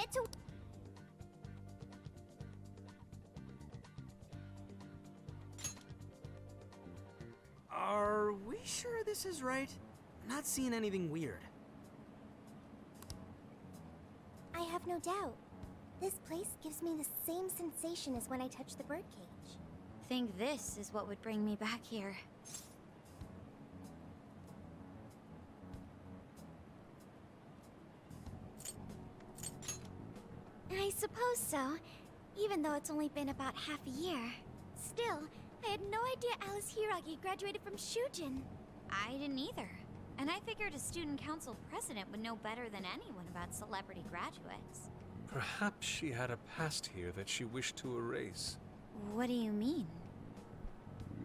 Get to... Are we sure this is right? I'm not seeing anything weird. I have no doubt. This place gives me the same sensation as when I touched the birdcage. Think this is what would bring me back here. I suppose so, even though it's only been about half a year. Still, I had no idea Alice Hiragi graduated from Shujin. I didn't either. And I figured a student council president would know better than anyone about celebrity graduates. Perhaps she had a past here that she wished to erase. What do you mean?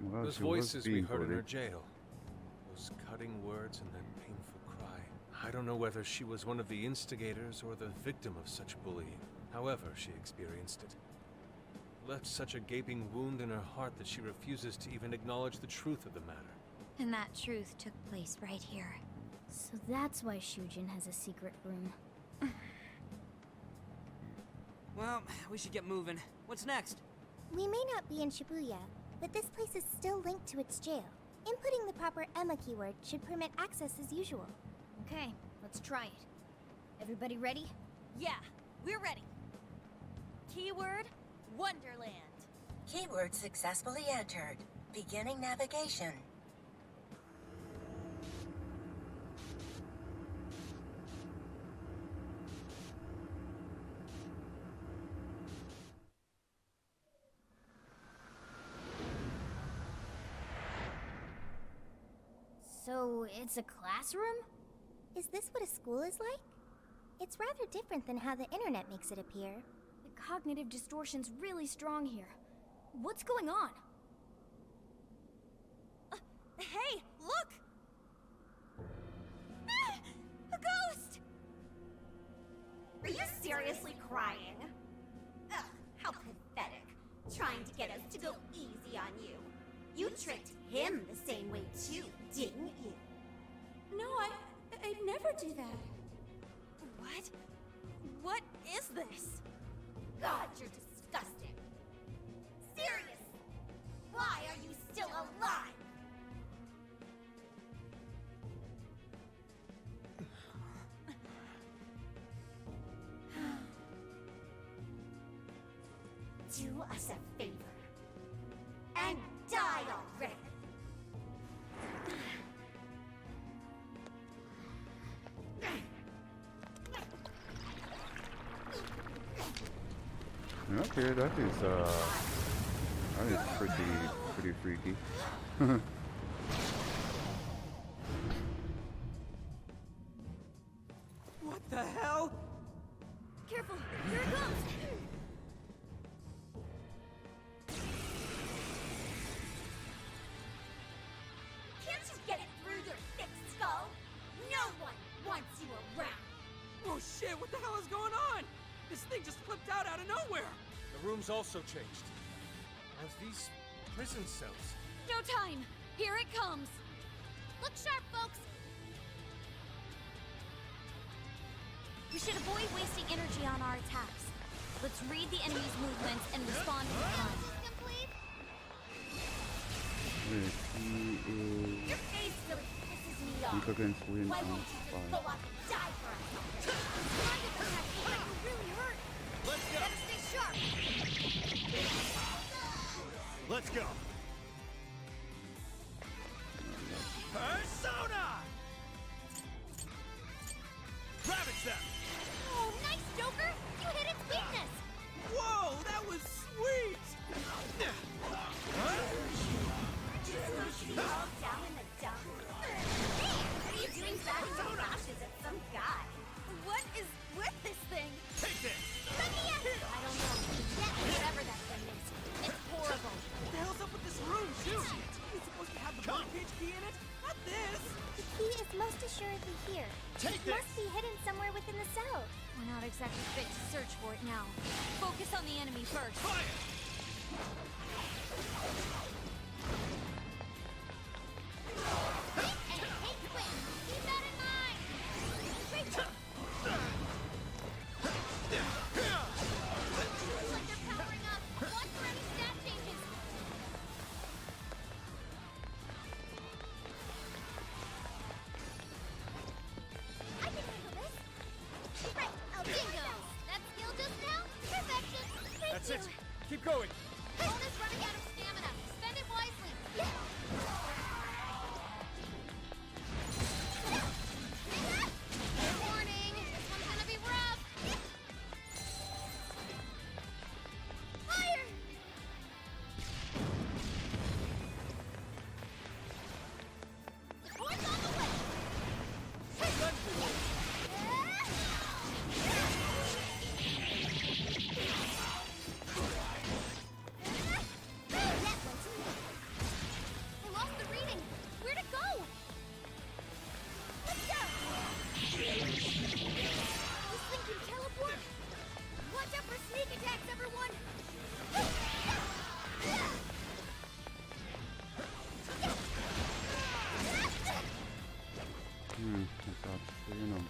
Well, Those she was voices we being heard in her bullied. jail. Those cutting words and that painful cry. I don't know whether she was one of the instigators or the victim of such bullying. However, she experienced it. Left such a gaping wound in her heart that she refuses to even acknowledge the truth of the matter. And that truth took place right here. So that's why Shujin has a secret room. Well, we should get moving. What's next? We may not be in Shibuya, but this place is still linked to its jail. Inputting the proper Emma keyword should permit access as usual. Okay, let's try it. Everybody ready? Yeah, we're ready. Keyword, Wonderland. Keyword successfully entered. Beginning navigation. So, it's a classroom? Is this what a school is like? It's rather different than how the internet makes it appear. The cognitive distortion's really strong here. What's going on? Hey, look! Ah, a ghost! Are you seriously crying? Ugh, how pathetic. Trying to get us to go easy on you. You tricked him the same way too, didn't you? No, I'd never do that. What? What is this? God, you're disgusting. Serious. Why are you still alive? Do us a favor. And die already. Okay, that is pretty freaky. What the hell? Careful, here it comes! Can't you get it through your thick skull? No one wants you around. Oh shit, what the hell is going on? This thing just flipped out of nowhere. The room's also changed. Are these prison cells? No time! Here it comes! Look sharp, folks! We should avoid wasting energy on our attacks. Let's read the enemy's movements and respond in time. Complete. He Your face really pisses me is off. weak against wind Why and won't you just go fire. off and die for us? Kind of attack me like you're really hurt! Let's go! Gotta stay sharp! Let's go! Persona! Ravage them! Oh, nice, Joker! You hit its weakness! Whoa, that was sweet! All down in the dump. Hey, what are you doing batting your rashes at some guy? What is with this thing? Take this! Let me in! I don't know. Get whatever that thing is. It's horrible. What the hell's up with this room, too? It's supposed to have the birdcage key in it? Not this! The key is most assuredly here. Take It must be hidden somewhere within the cell. We're not exactly fit to search for it now. Focus on the enemy first. Fire! And take quick. Keep that in mind.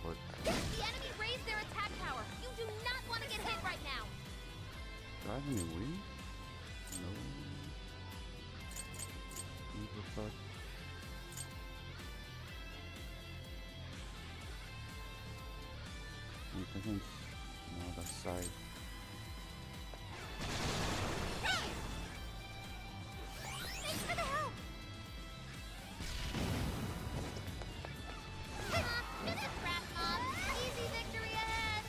but The enemy raised their attack power. You do not want to get hit right now. do I have any wings? No. Evil fuck. Weaknesses? No, that's side. Thanks for the help! Do the crap, Mom. Easy victory ahead.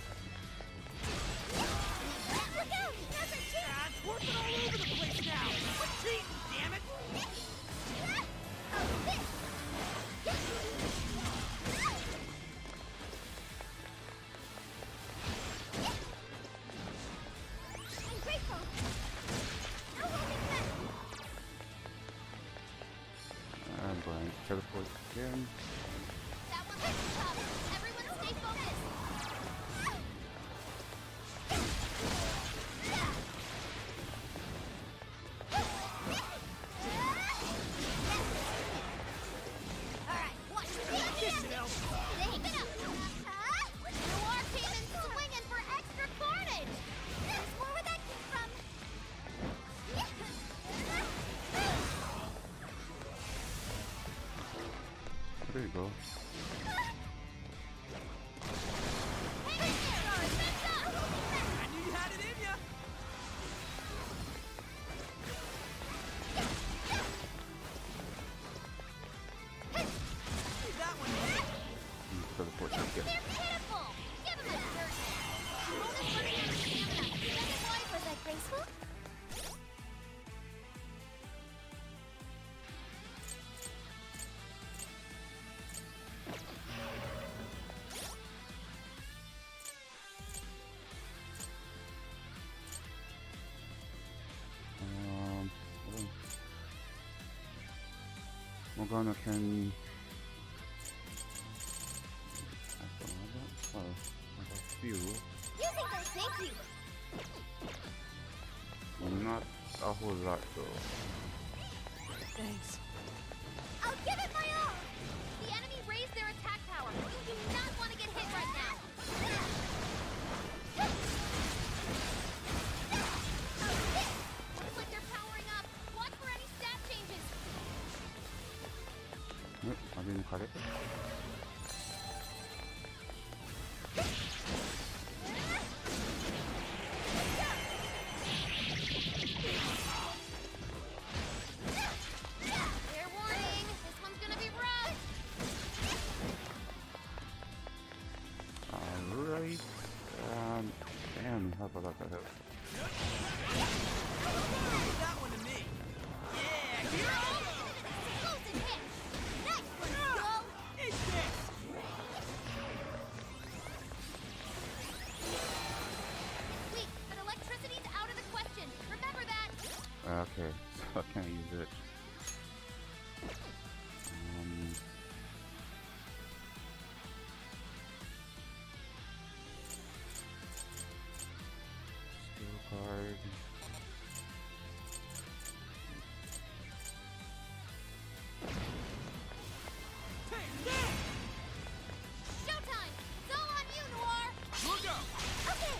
Look out! That's a cheat! Ah, it's working all over the place now! Quit cheating, damn it! Oh, this! I'm grateful! No holding back! I'm going to teleport again. That one hit the top. Everyone stay focused. Alright, watch this! Kiss it, Elf. Keep it up. Noir came in swinging for extra carnage. There's more where that came from! There you go. Hey, sorry, messed up. I knew you had it in ya! Leave that one in. Teleport again. They're pitiful. Give them a dirt. Bonus running out of stamina. Second life. Was that graceful? Hold on. Morgana can. I don't know. Oh, I got a few. Using those, thank you! Not a whole lot though. Thanks. I'll give it my all! The enemy raised their attack power. You do not want to get hit right now. Looks like they're powering up. Watch for any stat changes. Yep, I didn't cut it. Fair warning. This one's gonna be rough. Alright. Damn, how about that help? Leave that one to me. Yeah, hero! Close and hit. Nice one, Skull! Eat this! Wait, but electricity's out of the question. Remember that. Okay, so I can't use it. Skill card. Take that! Showtime. It's all on you, Noir. Look out! Okay!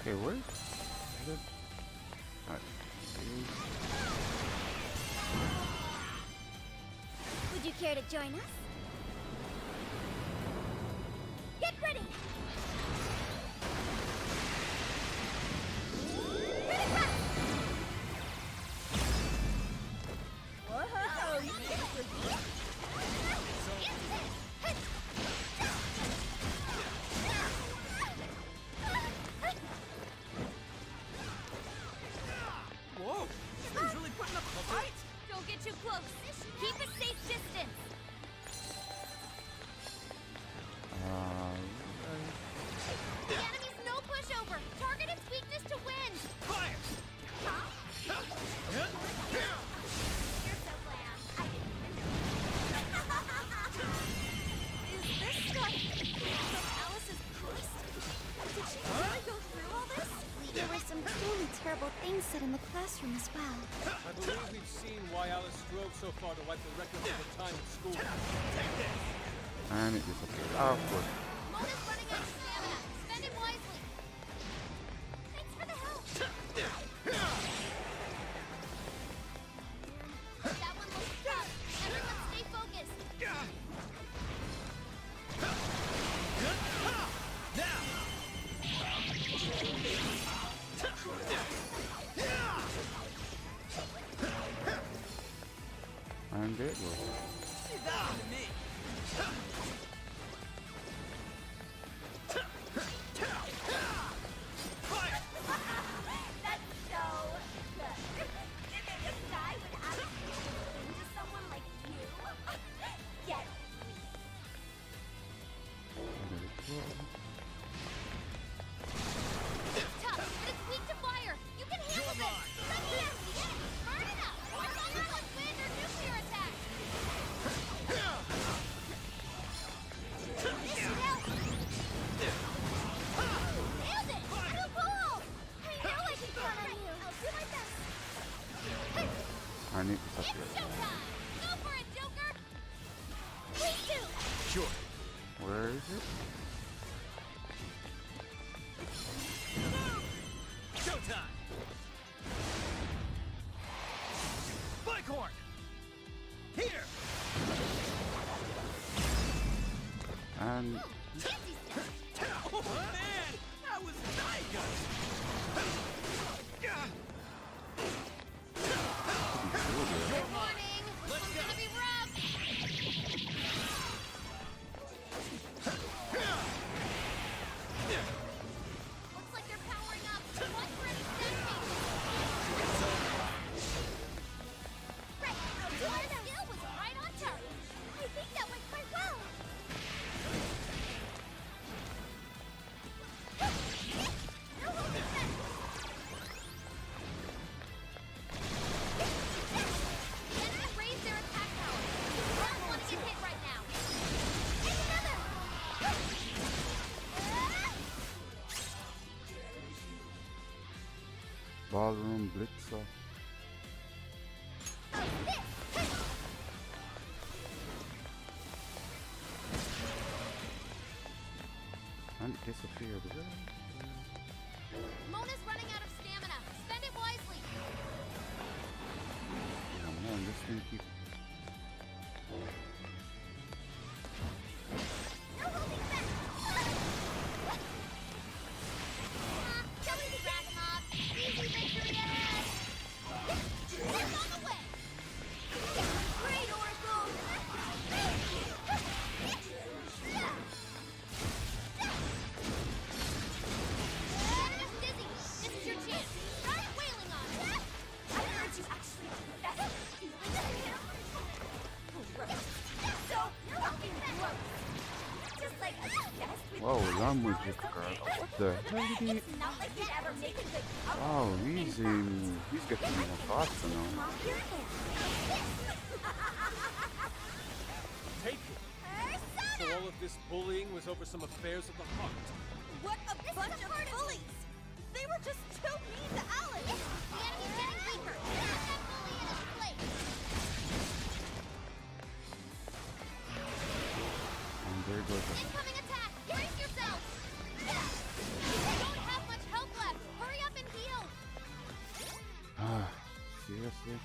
Okay, where? Is it? Alright. Would you care to join us? Get ready! Whoa! This thing's really putting up a fight! Don't get too close. Keep a safe distance. The enemy's no pushover. Target its weakness to win. Fire! You're so bland. I Is this stuff from Alice's past? Did she really go through all this? There were some truly terrible terrible things said in the classroom as well. I believe we've seen why Alice strove so far to wipe the record of her time at school. And it disappeared. Oh, of course. Mona's running out of stamina. Spend it wisely. Thanks for the help. That one looks tough. Everyone stay focused. And it was. Leave that one to me. That's so good. Did they just die without into someone like you? Get Tough, but it's weak to fire. You can handle this. Let me out. Yes, burn it up. It's almost like wind or nuclear attack. This should help. Nailed it. Too cool. I know I can count on you. I'll do my best. And it It's disappeared. showtime. Go for it, Joker. Please do. Sure. Where is it? Showtime! Bighorn! Here! And Fancy stuff. Oh man! That was mega! Warning. This one's gonna be rough. Looks like they're powering up. Watch for any stamping. Right. Your skill was right on target. I think that went quite well. No holding back. The enemy raised their attack power. You don't want to get hit right now. Take another. ballroom blitzer. And it disappeared. Mona's running out of stamina. Spend it wisely. Oh man, this thing keeps. No holding back. Shall we wrap him up? Easy victory ahead. It's on the way. Great, Oracle. Dizzy, this is your chance. Start wailing on him. I heard you actually confess feeling him. Gross. So fucking gross. Just like obsessed with Whoa, language with the girl. What the hell did he? It's not like you'd ever make a good couple. Wow, he's getting more faster now. Mom, your hand. Take it. So all of this bullying was over some affairs of the heart. What a bunch of bullies! They were just too mean to Alice! The enemy's getting weaker. Put that bully in his place. And there goes the. Incoming attack. Brace yourselves. You don't have much health left. Hurry up and heal. Ah, seriously?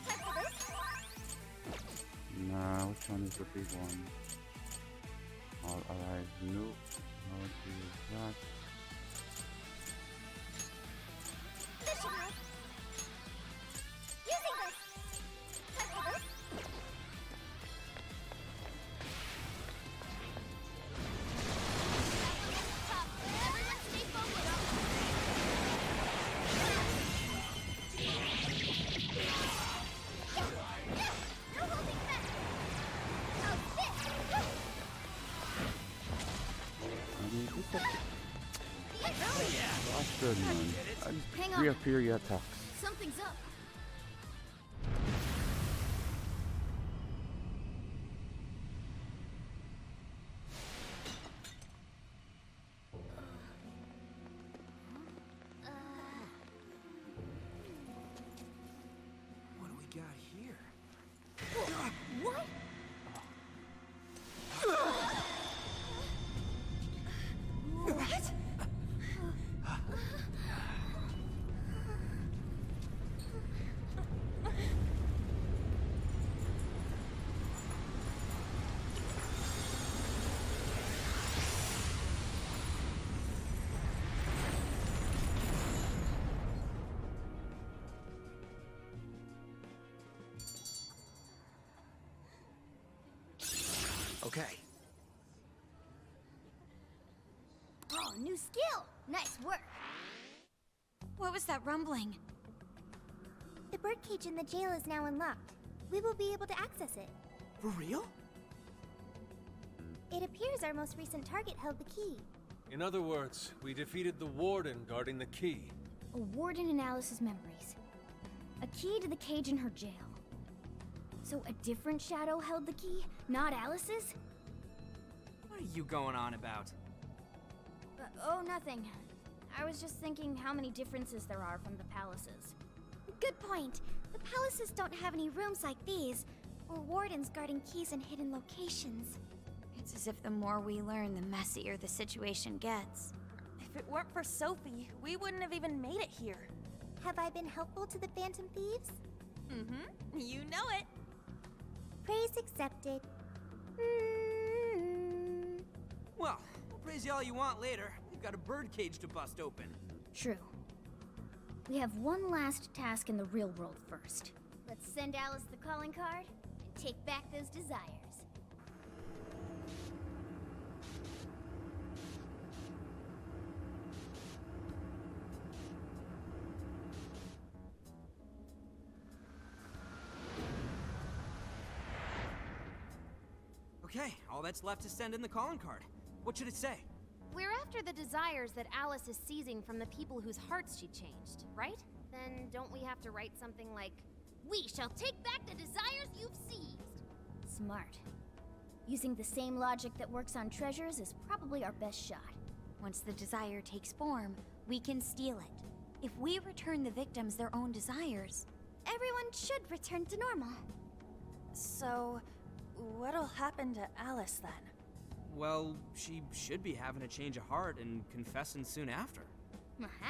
Time for this. Nah, which one is the big one? All allies nuke. How do you use that? This should help. Using this. Time for this. Tough. Everyone stay focused. No holding back. How's this? I mean, this is Yeah. bastard, man. I just Hang on. reappear your attacks. Something's up. What? Okay. Oh, new skill! Nice work! What was that rumbling? The birdcage in the jail is now unlocked. We will be able to access it. For real? It appears our most recent target held the key. In other words, we defeated the warden guarding the key. A warden in Alice's memories. A key to the cage in her jail. So a different shadow held the key, not Alice's? What are you going on about? Oh, nothing. I was just thinking how many differences there are from the palaces. Good point. The palaces don't have any rooms like these, or wardens guarding keys in hidden locations. It's as if the more we learn, the messier the situation gets. If it weren't for Sophie, we wouldn't have even made it here. Have I been helpful to the Phantom Thieves? Mm-hmm. You know it. Praise accepted. Well, we'll praise you all you want later. We've got a birdcage to bust open. True. We have one last task in the real world first. Let's send Alice the calling card and take back those desires. Okay, all that's left is send in the calling card. What should it say? We're after the desires that Alice is seizing from the people whose hearts she changed, right? Then don't we have to write something like, "We shall take back the desires you've seized"? Smart. Using the same logic that works on treasures is probably our best shot. Once the desire takes form, we can steal it. If we return the victims their own desires, Everyone should return to normal. So, what'll happen to Alice then? Well, she should be having a change of heart and confessing soon after.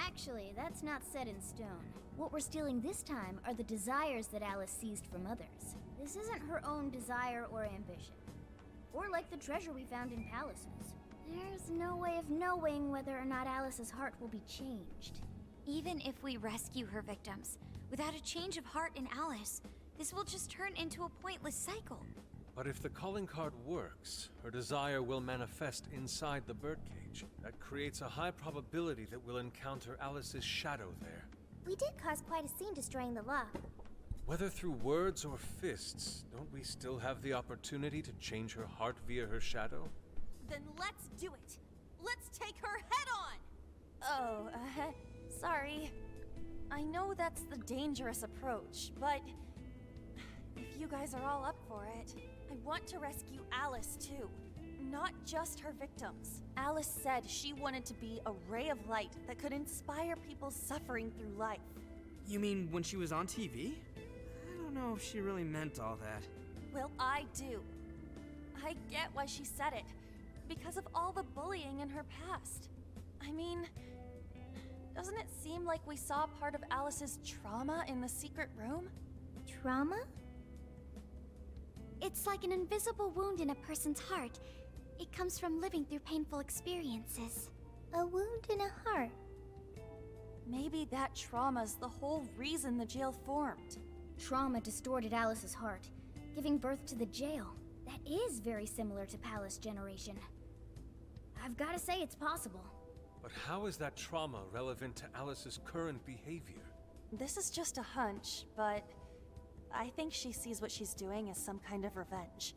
Actually, that's not set in stone. What we're stealing this time are the desires that Alice seized from others. This isn't her own desire or ambition. Or like the treasure we found in palaces. There's no way of knowing whether or not Alice's heart will be changed. even if we rescue her victims, without a change of heart in Alice, this will just turn into a pointless cycle. But if the calling card works, her desire will manifest inside the birdcage. That creates a high probability that we'll encounter Alice's shadow there. We did cause quite a scene destroying the lock. Whether through words or fists, don't we still have the opportunity to change her heart via her shadow? Then let's do it! Let's take her head on! Oh, sorry. I know that's the dangerous approach, but if you guys are all up for it, I want to rescue Alice too. Not just her victims. Alice said she wanted to be a ray of light that could inspire people suffering through life. You mean when she was on TV? I don't know if she really meant all that. Well, I do. I get why she said it. Because of all the bullying in her past. I mean, doesn't it seem like we saw part of Alice's trauma in the secret room? Trauma? It's like an invisible wound in a person's heart. It comes from living through painful experiences. A wound in a heart. Maybe that trauma's the whole reason the jail formed. Trauma distorted Alice's heart, giving birth to the jail. That is very similar to Palace Generation. I've gotta say it's possible. But how is that trauma relevant to Alice's current behavior? This is just a hunch, but I think she sees what she's doing as some kind of revenge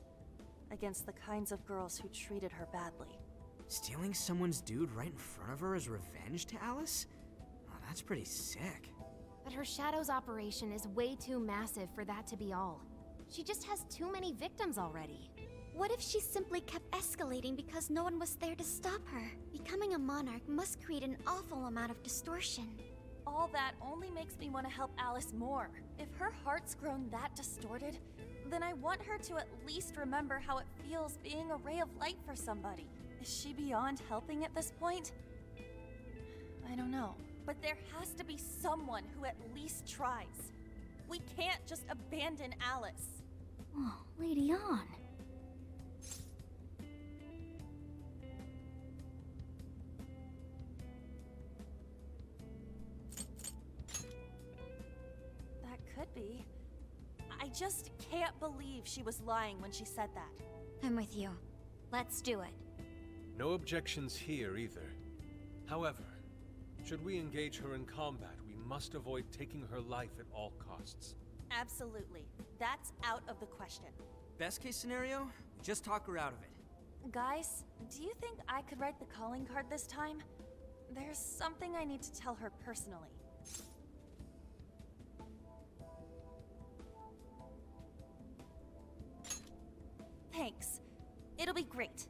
against the kinds of girls who treated her badly. Stealing someone's dude right in front of her as revenge to Alice? Oh, that's pretty sick. But her Shadow's operation is way too massive for that to be all. She just has too many victims already. What if she simply kept escalating because no one was there to stop her? Becoming a monarch must create an awful amount of distortion. All that only makes me want to help Alice more. If her heart's grown that distorted, then I want her to at least remember how it feels being a ray of light for somebody. Is she beyond helping at this point? I don't know. But there has to be someone who at least tries. We can't just abandon Alice. Oh, Lady On. That could be. I just can't believe she was lying when she said that. I'm with you. Let's do it. No objections here either. However, should we engage her in combat, we must avoid taking her life at all costs. Absolutely. That's out of the question. Best case scenario, we just talk her out of it. Guys, do you think I could write the calling card this time? There's something I need to tell her personally. Thanks. It'll be great.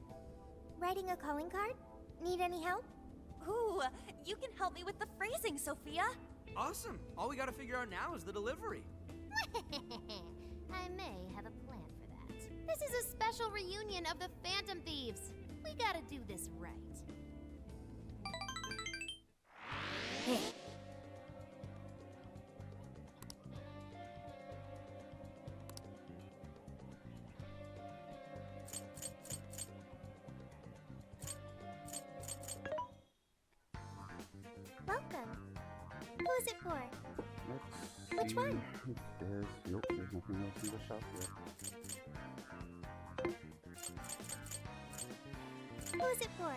Writing a calling card? Need any help? Ooh, you can help me with the phrasing, Sophia. Awesome. All we gotta figure out now is the delivery. I may have a plan for that. This is a special reunion of the Phantom Thieves. We gotta do this right. Welcome. Who's it for? Let's Which one? if there's... Nope, there's nothing else in the shop yet. Who's it for?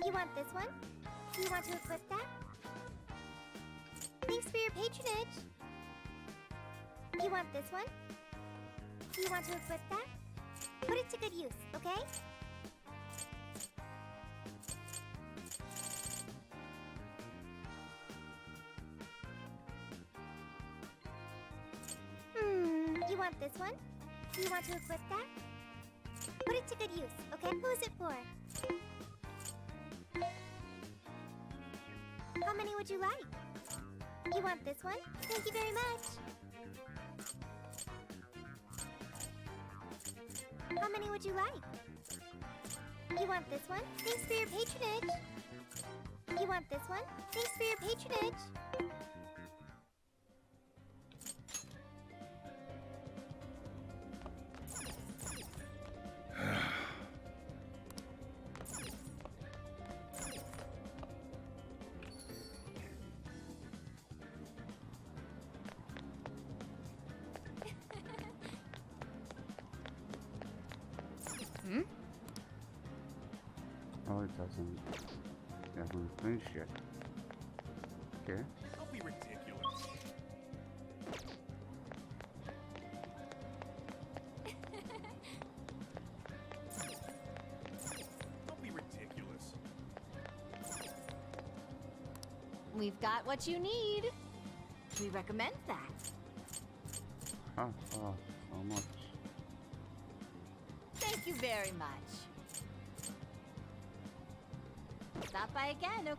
You want this one? Do you want to equip that? Thanks for your patronage. You want this one? Do you want to equip that? Put it to good use, okay? You want this one? Do you want to equip that? Put it to good use, okay? Who's it for? How many would you like? You want this one? Thank you very much. How many would you like? You want this one? Thanks for your patronage. You want this one? Thanks for your patronage. Oh, it doesn't. It hasn't finished yet. Okay. Don't be ridiculous. Don't be ridiculous. We've got what you need. We recommend that. Oh, so much. Thank you very much. Stop by again, okay?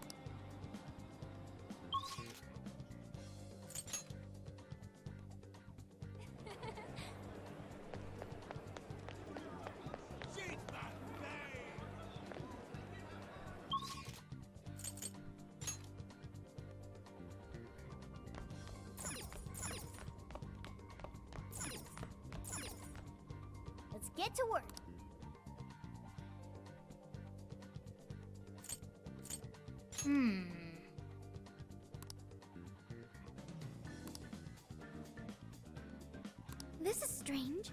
Let's get to work. This is strange.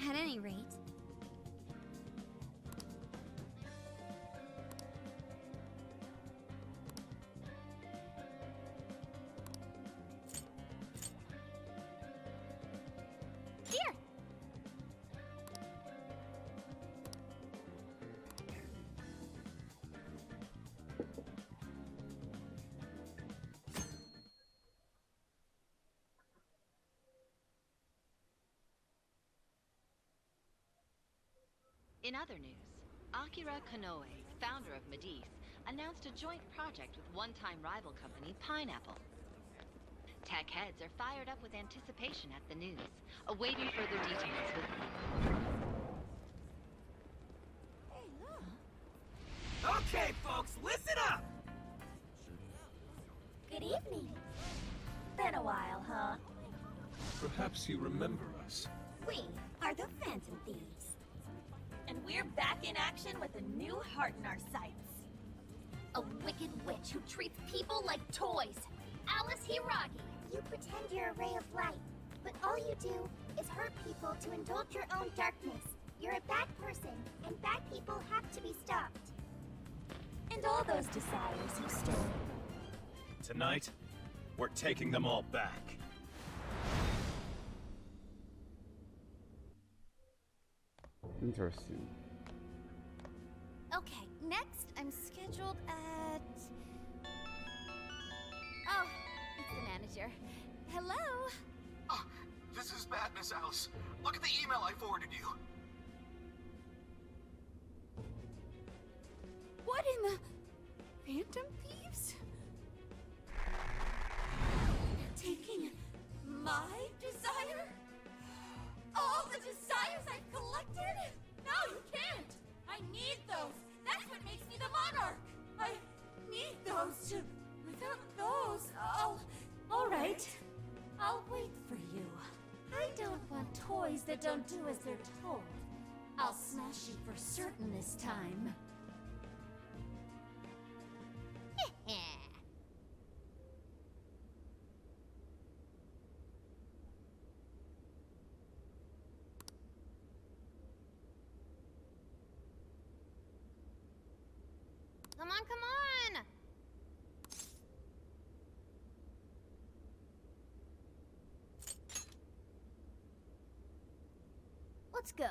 At any rate, Here! In other news, Akira Konoe, founder of Medivh, announced a joint project with one-time rival company Pineapple. Tech heads are fired up with anticipation at the news, awaiting further details with... Hey, look! Okay, folks, listen up! Good evening. Been a while, huh? Perhaps you remember us. We are the Phantom Thieves. And we're back in action with a new heart in our sights. A wicked witch who treats people like toys. Alice Hiragi. You pretend you're a ray of light, but all you do is hurt people to indulge your own darkness. You're a bad person, and bad people have to be stopped. And all those desires you stole. Tonight, we're taking them all back. Interesting. Okay, next I'm scheduled at... Oh, it's the manager. Hello? Oh, this is madness, Alice. Look at the email I forwarded you. What in the... Phantom Thieves? Taking my desire? All the desires I've collected? No, you can't! I need those! That's what makes me the monarch! I need those to... Without those, Alright. I'll wait for you. I don't want toys that don't do as they're told. I'll smash you for certain this time. Come on, come on! Let's go.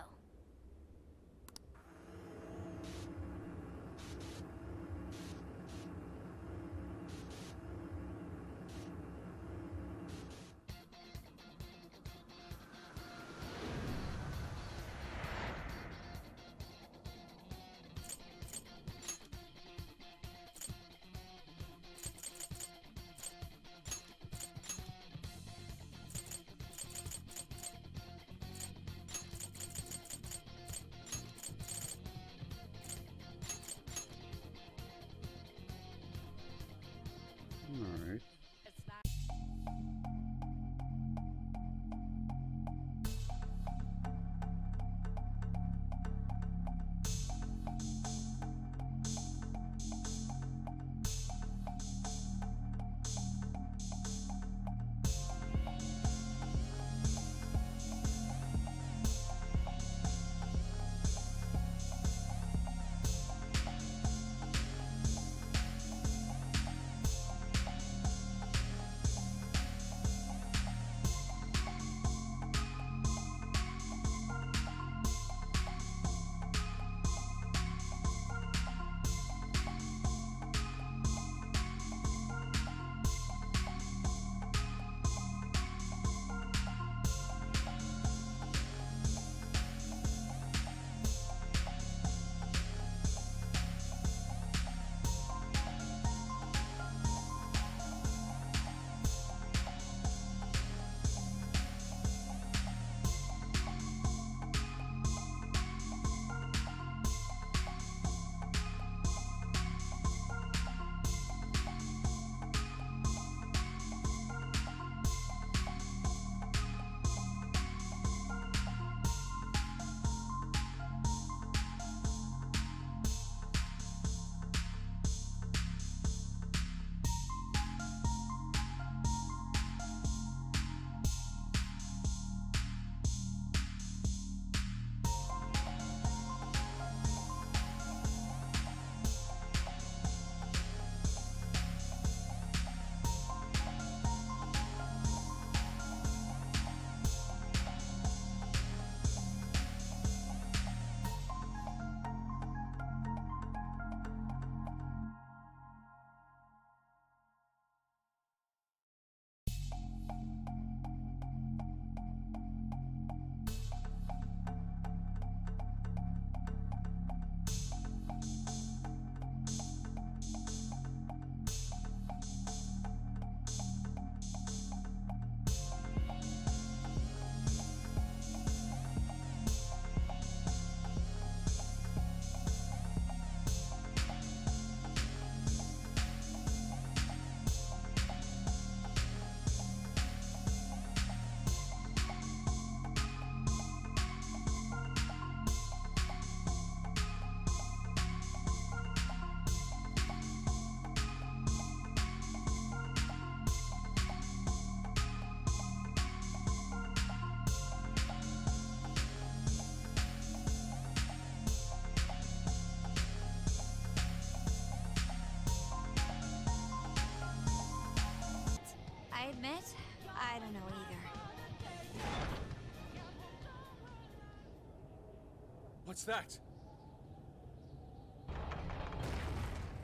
What's that?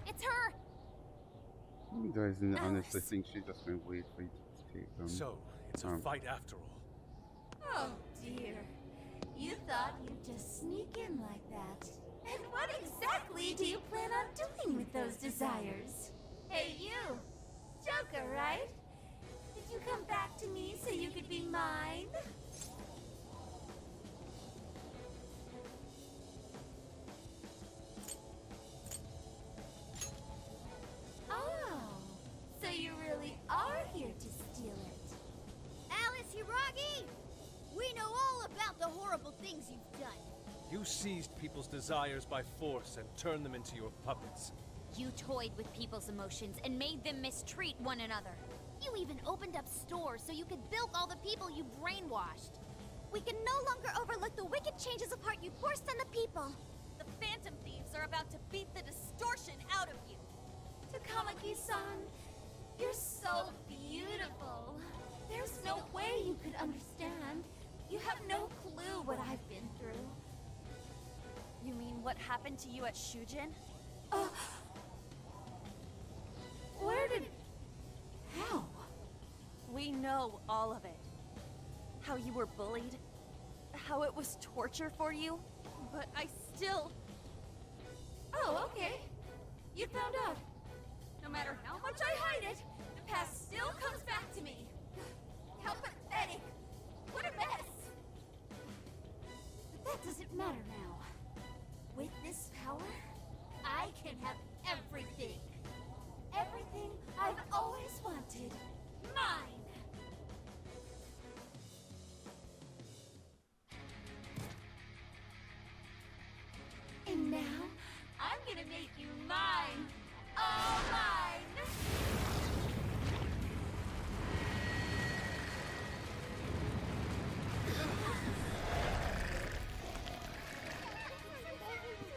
It's her! You guys honestly think she's just gonna wait for you to escape them? So, it's a fight after all. Oh dear. You thought you'd just sneak in like that. And what exactly do you plan on doing with those desires? Hey you! Joker, right? Did you come back to me so you could be mine? Oh, so you really are here to steal it. Alice Hiragi! We know all about the horrible things you've done. You seized people's desires by force and turned them into your puppets. You toyed with people's emotions and made them mistreat one another. You even opened up stores so you could bilk all the people you brainwashed. We can no longer overlook the wicked changes of heart you forced on the people. The Phantom Thieves are about to beat the distortion out of you. Takamaki-san, you're so beautiful. There's no way you could understand. You have no clue what I've been through. You mean what happened to you at Shujin? Where did... How? We know all of it. How you were bullied. How it was torture for you. But I still... Oh, okay. You found out. No matter how much I hide it, the past still comes back to me. How pathetic. What a mess. But that doesn't matter now. With this power, I can have everything. Everything I've always wanted. Mine! And now, I'm gonna make you mine! All mine!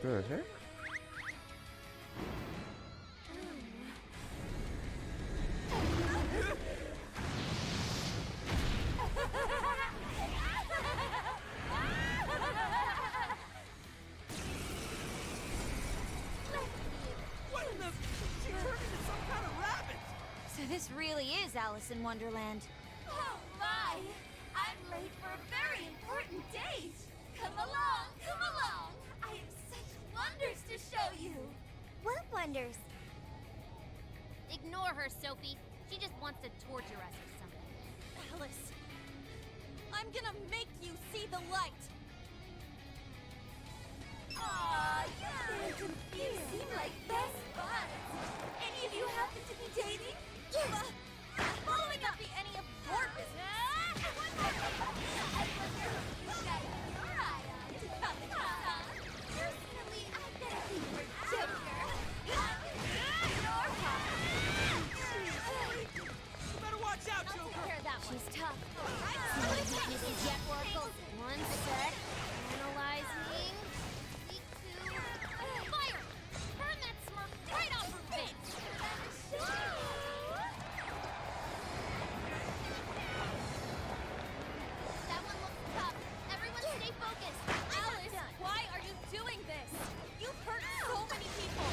The heck? What in the... She turned into some kind of rabbit! So this really is Alice in Wonderland. Oh my! I'm late for a very important date! Come along, come along! I have such wonders to show you! What wonders? Ignore her, Sophie. She just wants to torture us or something. Alice, I'm gonna make you see the light. Aw, you're confused. You seem like best buds. Any of you happen to be dating? Following up be any of your business. I wonder who you got your eye on. Personally, I've got a thing for Joker. Your heart. You better watch out, I'll take Joker! care of that one. She's tough. No weaknesses yet, Oracle. One sec. Analyzing. Seek to... Fire! Burn that smurf right off her face! That one looks tough. Everyone stay focused. Alice, why are you doing this? You've hurt so many people.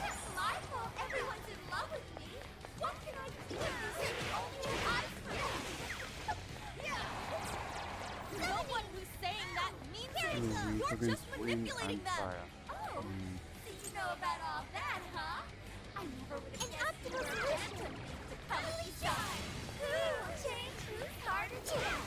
It's my fault everyone's in love with me. What can I do if this is the only eyes for them? No one who's saying that means it. Moving You're against just wind manipulating and them. fire. Oh, so you know about all that, huh? I never would have guessed you were a phantom to cuddly shine. Who will change whose heart is yours?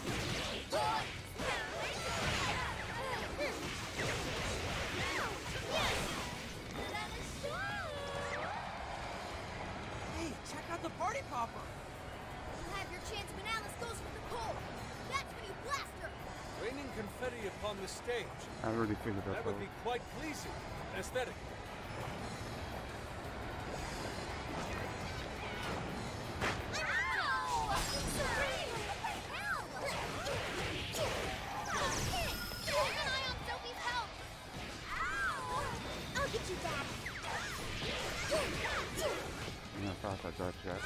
Hey, check out the party popper! You'll have your chance when Alice goes for the pole. That's when you blast her. Raining confetti upon the stage. I already figured that That would out. be quite pleasing. Aesthetic. Keep an eye on Sophie's health! I'll get you back. I'm not fast I dodged that.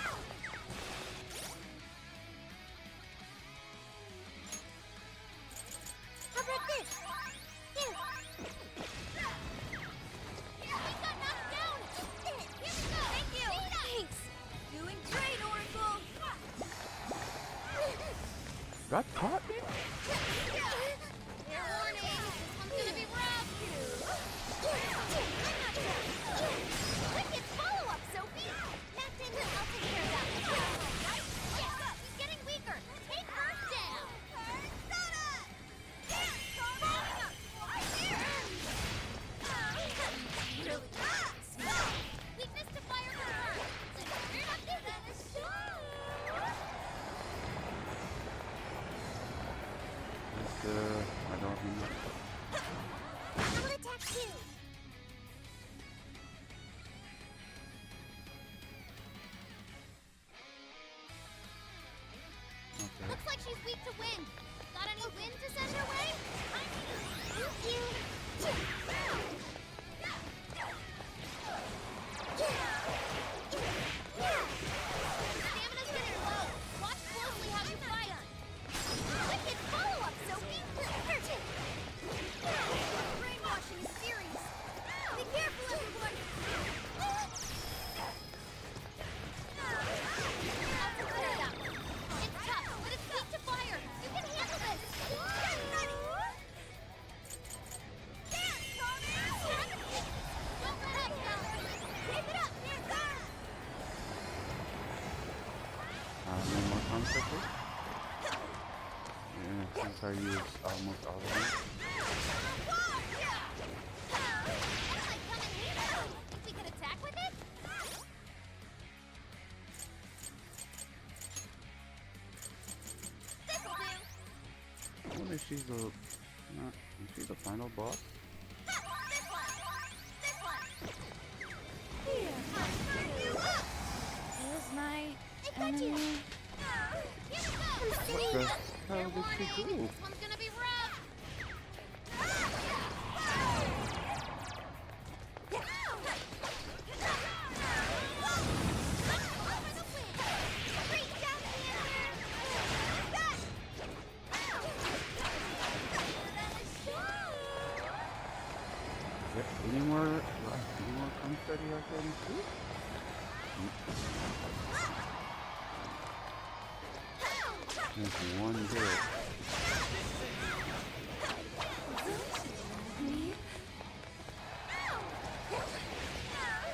I'll attack too. Okay. Looks like she's weak to wind. Got any wind to send her way? Thank you. Stamina's getting low. Watch closely how you fight. Wicked follow-up, Sophie. Brainwashing is serious. Be careful, everyone. It's tough, but it's weak to fire. You can handle this. Don't let up, Alice. Keep it up. No more concepts. Yeah, since I used almost all of them. That's like coming here. Think we could attack with it? This'll do. I wonder if she's the, is she the final boss? This one. This one. Here's my got you. enemy. Here we go. What the hell did she do? This one's gonna be rough. Yep, any more unsteady I can see? There's one there.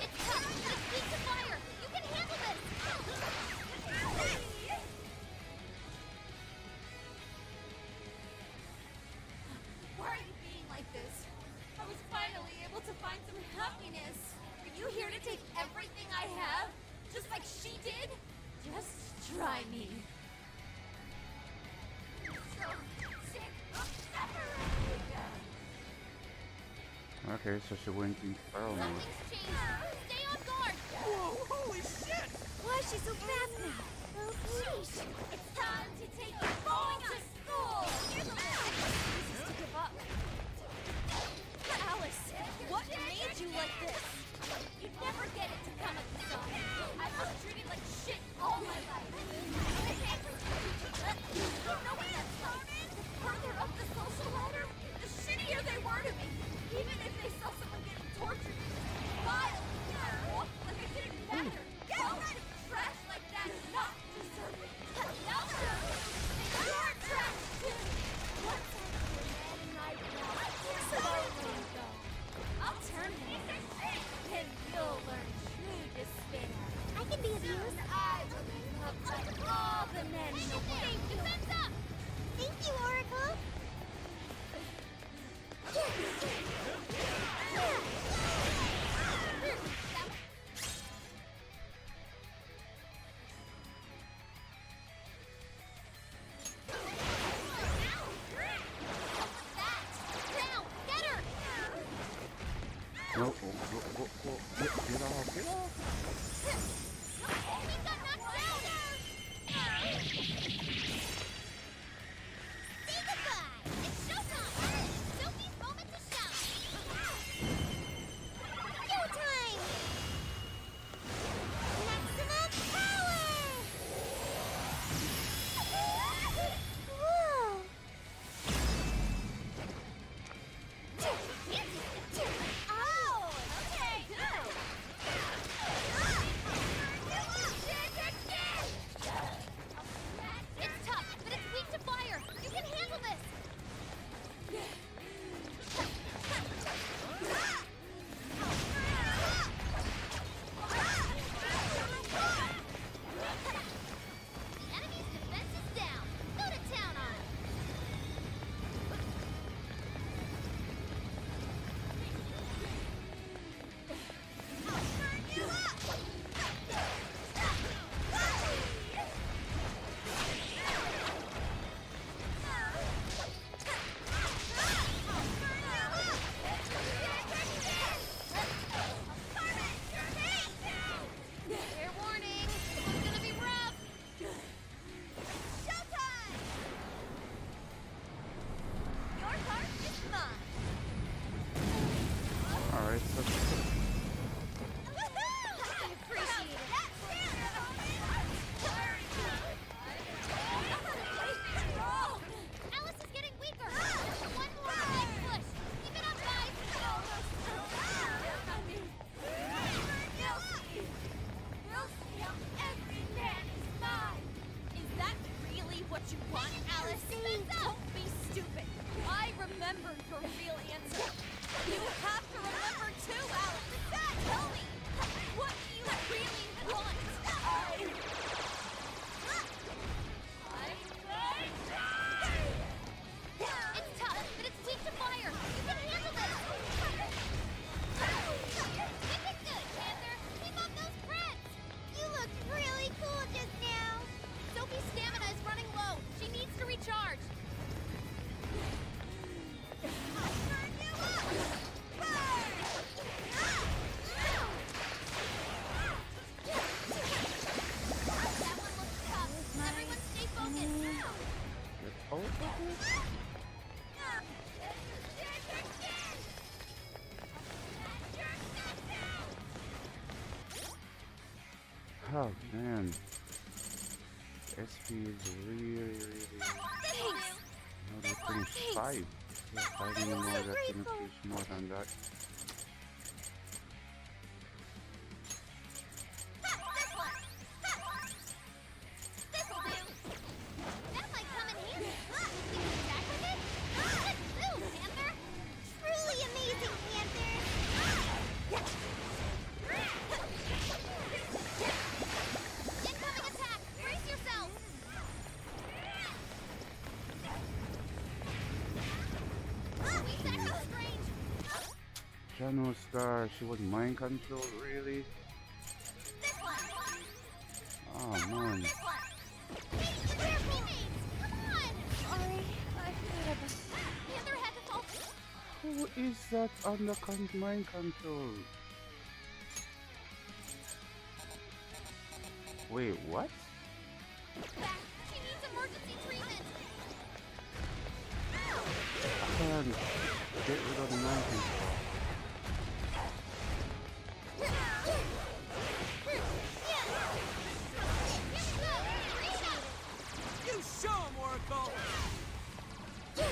It's tough, but it's weak to fire. You can handle this. Why are you being like this? I was finally able to find some happiness. Are you here to take everything I have? Just like she did? Just try me. So sick of suffering. Okay, so she went in feral mode. Something's changed. Stay on guard. Whoa, holy shit! Why is she so fast now? Sheesh. It's time to take you all to school. Here's a excuses to give up. Alice, what made you like this? You'd never get it to come at the sun. I was treated like shit all my life. You know what that started? The further up the social ladder, the shittier they were to me. Even if they saw someone getting tortured, vile, like it didn't matter. Get already! Trash like that is not deserving. Now you're trash too. Once I was a man in my blood, slowly go. I'll turn him, and you'll learn true despair. I can be of use. I will be loved by all the men in the world. Defense up. Thank you, Oracle. Down. Get her. No, get off, get off. He got knocked down. Say goodbye. It's showtime. Sophie's moment to shine. Showtime! Maximum power! Whoa! Oh, okay, good. remember your real answer. You have to remember too, Alice. Tell me, what do you really want? It's tough, but it's weak to fire. You can handle this. Keep it good, Panther. Keep up those creds. You looked really cool just now. Sophie's stamina is running low. She needs to recharge. I'll burn you up! Burn! That one looks tough. Everyone stay focused. Let's hope. Oh man, SP is really no, they're pretty fight. They're fighting more, that's gonna push more than that. This'll do. That might come in handy. You can attack with it? Let's move, Panther. Truly amazing, Panther! Incoming attack. Brace yourself. Weak attack is strange. Jano Star, she was mind controlled, really? This one. Oh man. This one. Hey, it's their teammates. Come on. Sorry, I could have. Panther had to fall. Who is that under mind control? Wait, what? Back. She needs emergency treatment. I can't get rid of the mind control. You show him, Oracle! That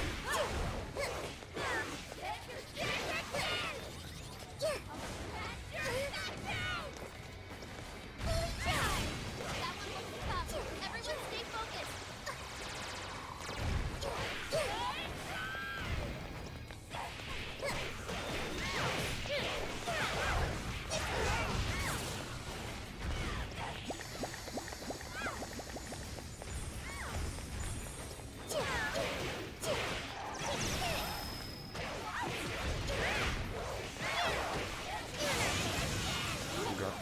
one looks tough. Everyone stay focused.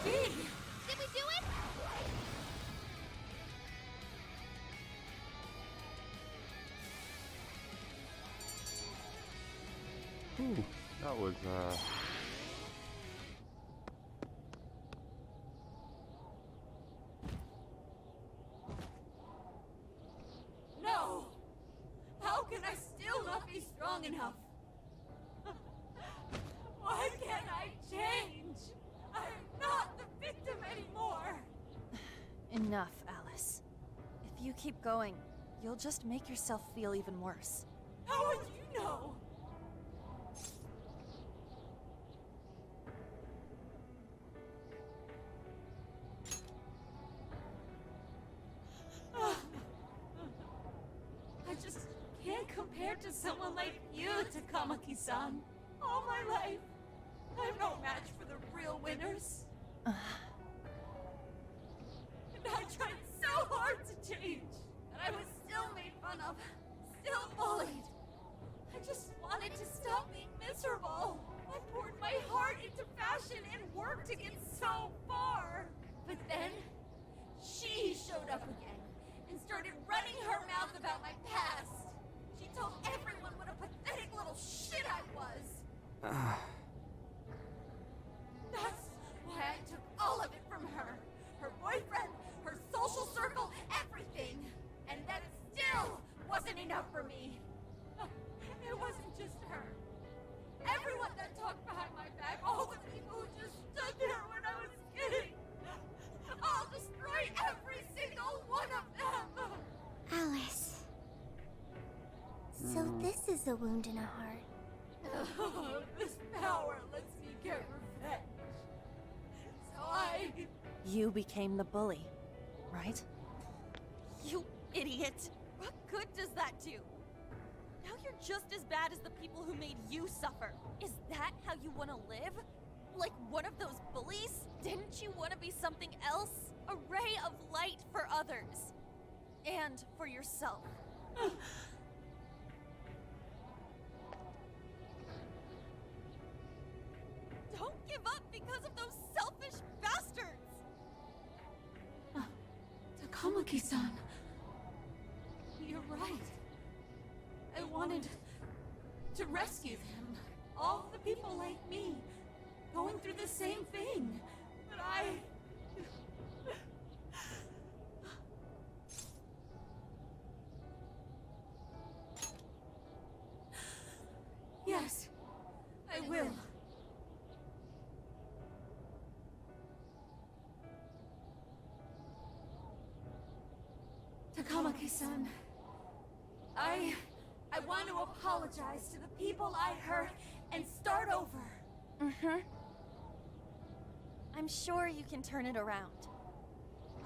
Did we do it? Ooh, that was No! How can I still not be strong enough? Why can't I change? I'm not the victim anymore! Enough, Alice. If you keep going, you'll just make yourself feel even worse. How would you know? I just can't compare to someone like you, Takamaki-san. All my life, I'm no match for the real winners. And I tried so hard to change, and I was still made fun of, still bullied. I just wanted to stop being miserable. I poured my heart into fashion and worked to get so far. But then, she showed up again and started running her mouth about my past. She told everyone what a pathetic little shit I was. That's why I took all of it from her. Her boyfriend, her social circle, everything. And that still wasn't enough for me. It wasn't just her. Everyone that talked behind my back, all the people who just stood there when I was kidding. I'll destroy every single one of them. Alice. So this is a wound in a heart. Oh, this power lets me get revenge. So You became the bully, right? You idiot! What good does that do? Now you're just as bad as the people who made you suffer. Is that how you want to live? Like one of those bullies? Didn't you want to be something else? A ray of light for others. And for yourself. Don't give up because of those selfish bastards! Takamaki-san. You're right. I wanted to rescue them. All the people like me, going through the same thing. But Yes, I will. Takamaki-san, I want to apologize to the people I hurt and start over. Mm-hmm. I'm sure you can turn it around.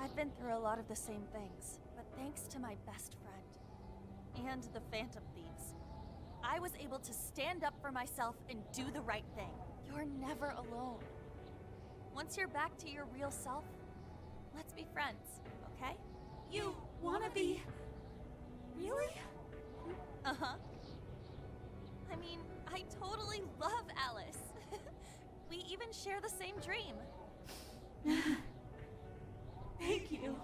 I've been through a lot of the same things, but thanks to my best friend and the Phantom Thieves, I was able to stand up for myself and do the right thing. You're never alone. Once you're back to your real self, let's be friends, okay? You wanna be... Really? Uh-huh. I mean, I totally love Alice. We even share the same dream. Thank you.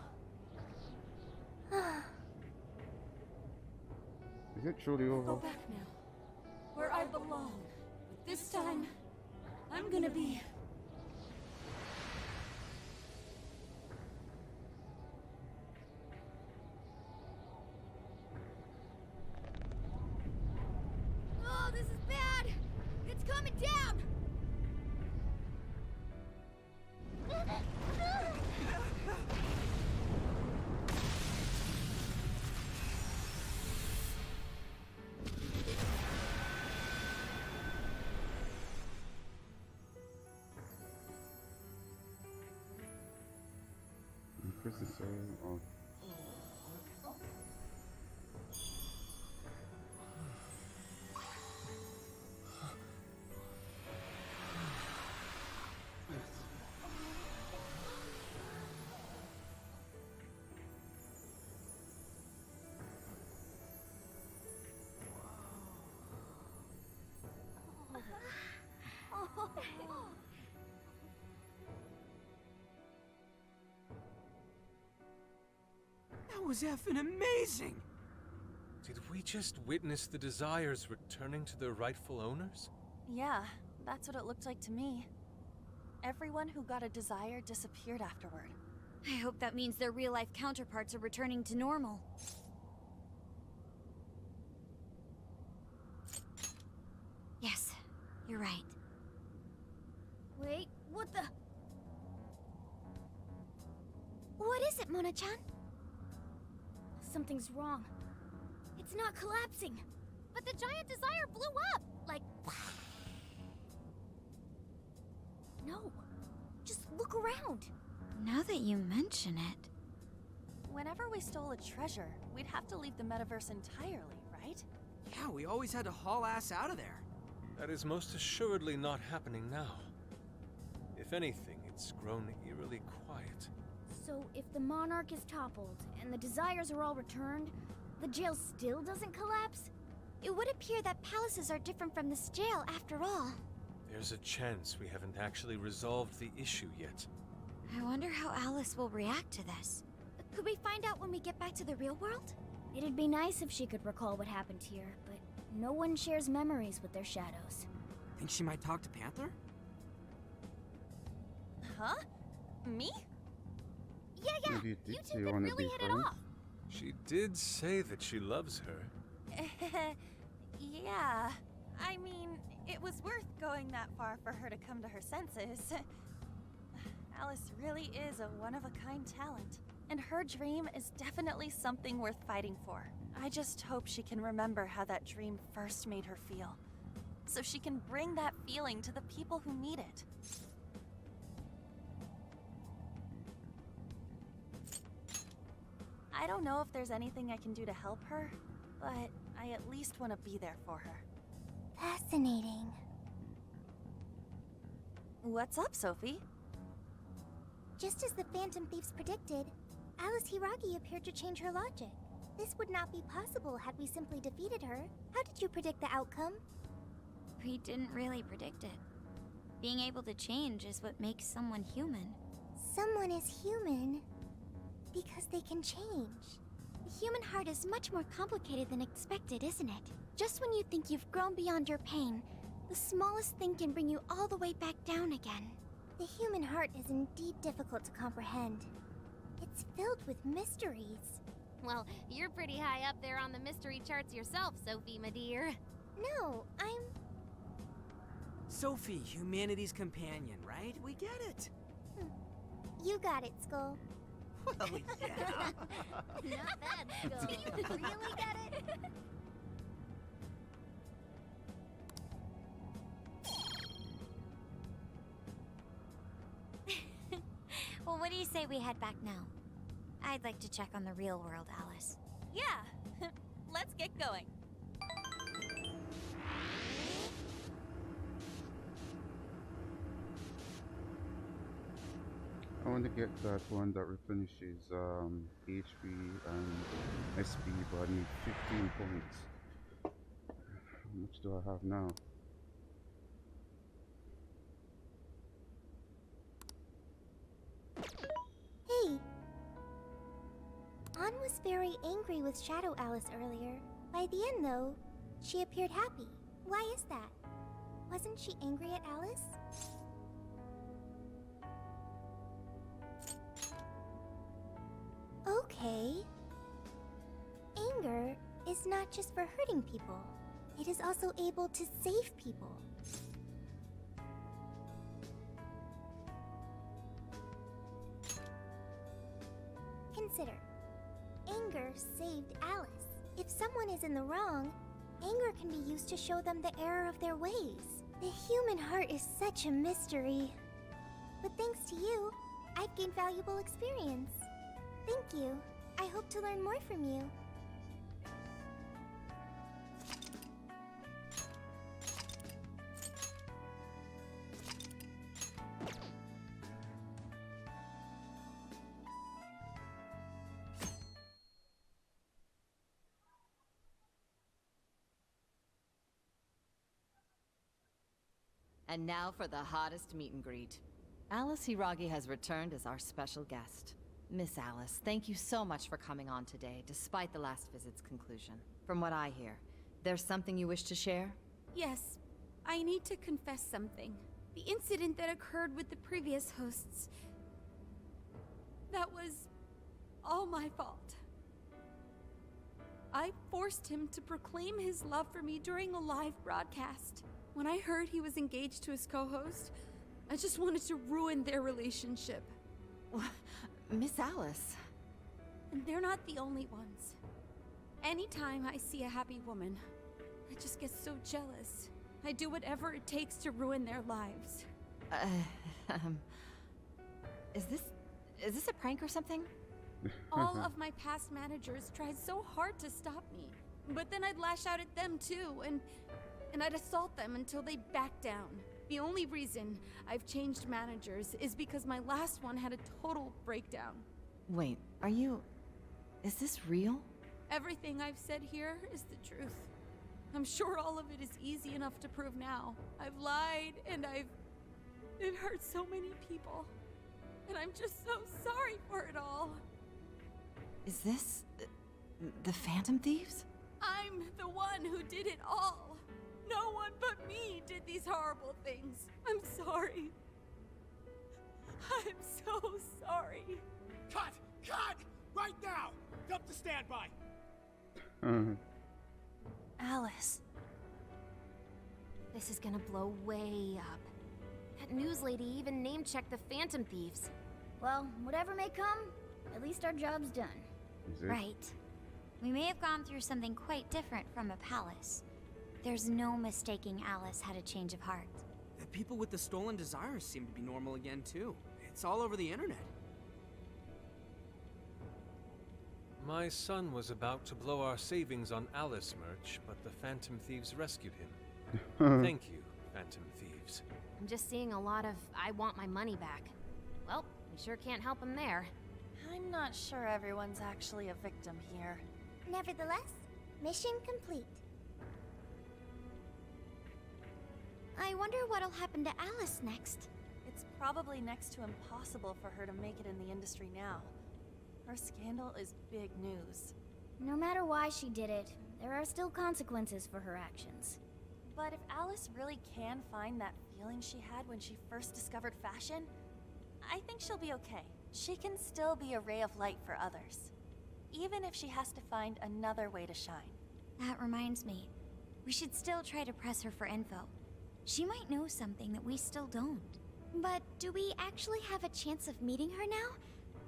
Is it truly over? Go back now, where I belong. But this time, I'm gonna be... Oh, this is bad! It's coming down! Press the save. Oh. That was effing amazing! Did we just witness the Desires returning to their rightful owners? Yeah, that's what it looked like to me. Everyone who got a desire disappeared afterward. I hope that means their real-life counterparts are returning to normal. Yes, you're right. Wait, what the... What is it, Mona-chan? Something's wrong. It's not collapsing. But the giant desire blew up! Like... No. Just look around. Now that you mention it... Whenever we stole a treasure, we'd have to leave the metaverse entirely, right? Yeah, we always had to haul ass out of there. That is most assuredly not happening now. If anything, it's grown eerily quiet. So if the Monarch is toppled, and the Desires are all returned, the jail still doesn't collapse? It would appear that palaces are different from this jail after all. There's a chance we haven't actually resolved the issue yet. I wonder how Alice will react to this. Could we find out when we get back to the real world? It'd be nice if she could recall what happened here, but no one shares memories with their shadows. Think she might talk to Panther? Huh? Me? Yeah, Maybe you did two you could wanna really be hit it friends? off. She did say that she loves her. Yeah. I mean, it was worth going that far for her to come to her senses. Alice really is a one-of-a-kind talent, and her dream is definitely something worth fighting for. I just hope she can remember how that dream first made her feel, so she can bring that feeling to the people who need it. I don't know if there's anything I can do to help her, but I at least want to be there for her. Fascinating. What's up, Sophie? Just as the Phantom Thieves predicted, Alice Hiragi appeared to change her logic. This would not be possible had we simply defeated her. How did you predict the outcome? We didn't really predict it. Being able to change is what makes someone human. Someone is human because they can change. The human heart is much more complicated than expected, isn't it? Just when you think you've grown beyond your pain, the smallest thing can bring you all the way back down again. The human heart is indeed difficult to comprehend. It's filled with mysteries. Well, you're pretty high up there on the mystery charts yourself, Sophie, my dear. No, I'm... Sophie, humanity's companion, right? We get it. You got it, Skull. Well, yeah. Not bad, Skull. Do you really get it? Well, what do you say we head back now? I'd like to check on the real world, Alice. Yeah, let's get going. I want to get that one that replenishes HP and SP, but I need 15 points. How much do I have now? Hey! Ann was very angry with Shadow Alice earlier. By the end, though, she appeared happy. Why is that? Wasn't she angry at Alice? Okay. Anger is not just for hurting people. It is also able to save people. Consider. Anger saved Alice. If someone is in the wrong, anger can be used to show them the error of their ways. The human heart is such a mystery. But thanks to you, I've gained valuable experience. Thank you. I hope to learn more from you. And now for the hottest meet and greet. Alice Hiragi has returned as our special guest. Miss Alice, thank you so much for coming on today, despite the last visit's conclusion. From what I hear, there's something you wish to share? Yes, I need to confess something. The incident that occurred with the previous hosts... that was all my fault. I forced him to proclaim his love for me during a live broadcast. When I heard he was engaged to his co-host, I just wanted to ruin their relationship. Miss Alice. And they're not the only ones. Anytime I see a happy woman, I just get so jealous. I do whatever it takes to ruin their lives. Is this a prank or something? All of my past managers tried so hard to stop me. But then I'd lash out at them too, and I'd assault them until they backed down. The only reason I've changed managers is because my last one had a total breakdown. Wait, is this real? Everything I've said here is the truth. I'm sure all of it is easy enough to prove now. I've lied, and it hurt so many people. And I'm just so sorry for it all. Is this the Phantom Thieves? I'm the one who did it all. No one but me did these horrible things. I'm sorry. I'm so sorry. Cut! Cut! Right now! Dump to standby! Alice. This is gonna blow way up. That news lady even name-checked the Phantom Thieves. Well, whatever may come, at least our job's done. Right. We may have gone through something quite different from a palace. There's no mistaking Alice had a change of heart. The people with the stolen desires seem to be normal again, too. It's all over the internet. My son was about to blow our savings on Alice merch, but the Phantom Thieves rescued him. Thank you, Phantom Thieves. I'm just seeing a lot of I want my money back. Well, we sure can't help him there. I'm not sure everyone's actually a victim here. Nevertheless, mission complete. I wonder what'll happen to Alice next. It's probably next to impossible for her to make it in the industry now. Her scandal is big news. No matter why she did it, there are still consequences for her actions. But if Alice really can find that feeling she had when she first discovered fashion, I think she'll be okay. She can still be a ray of light for others, even if she has to find another way to shine. That reminds me, we should still try to press her for info. She might know something that we still don't. But do we actually have a chance of meeting her now?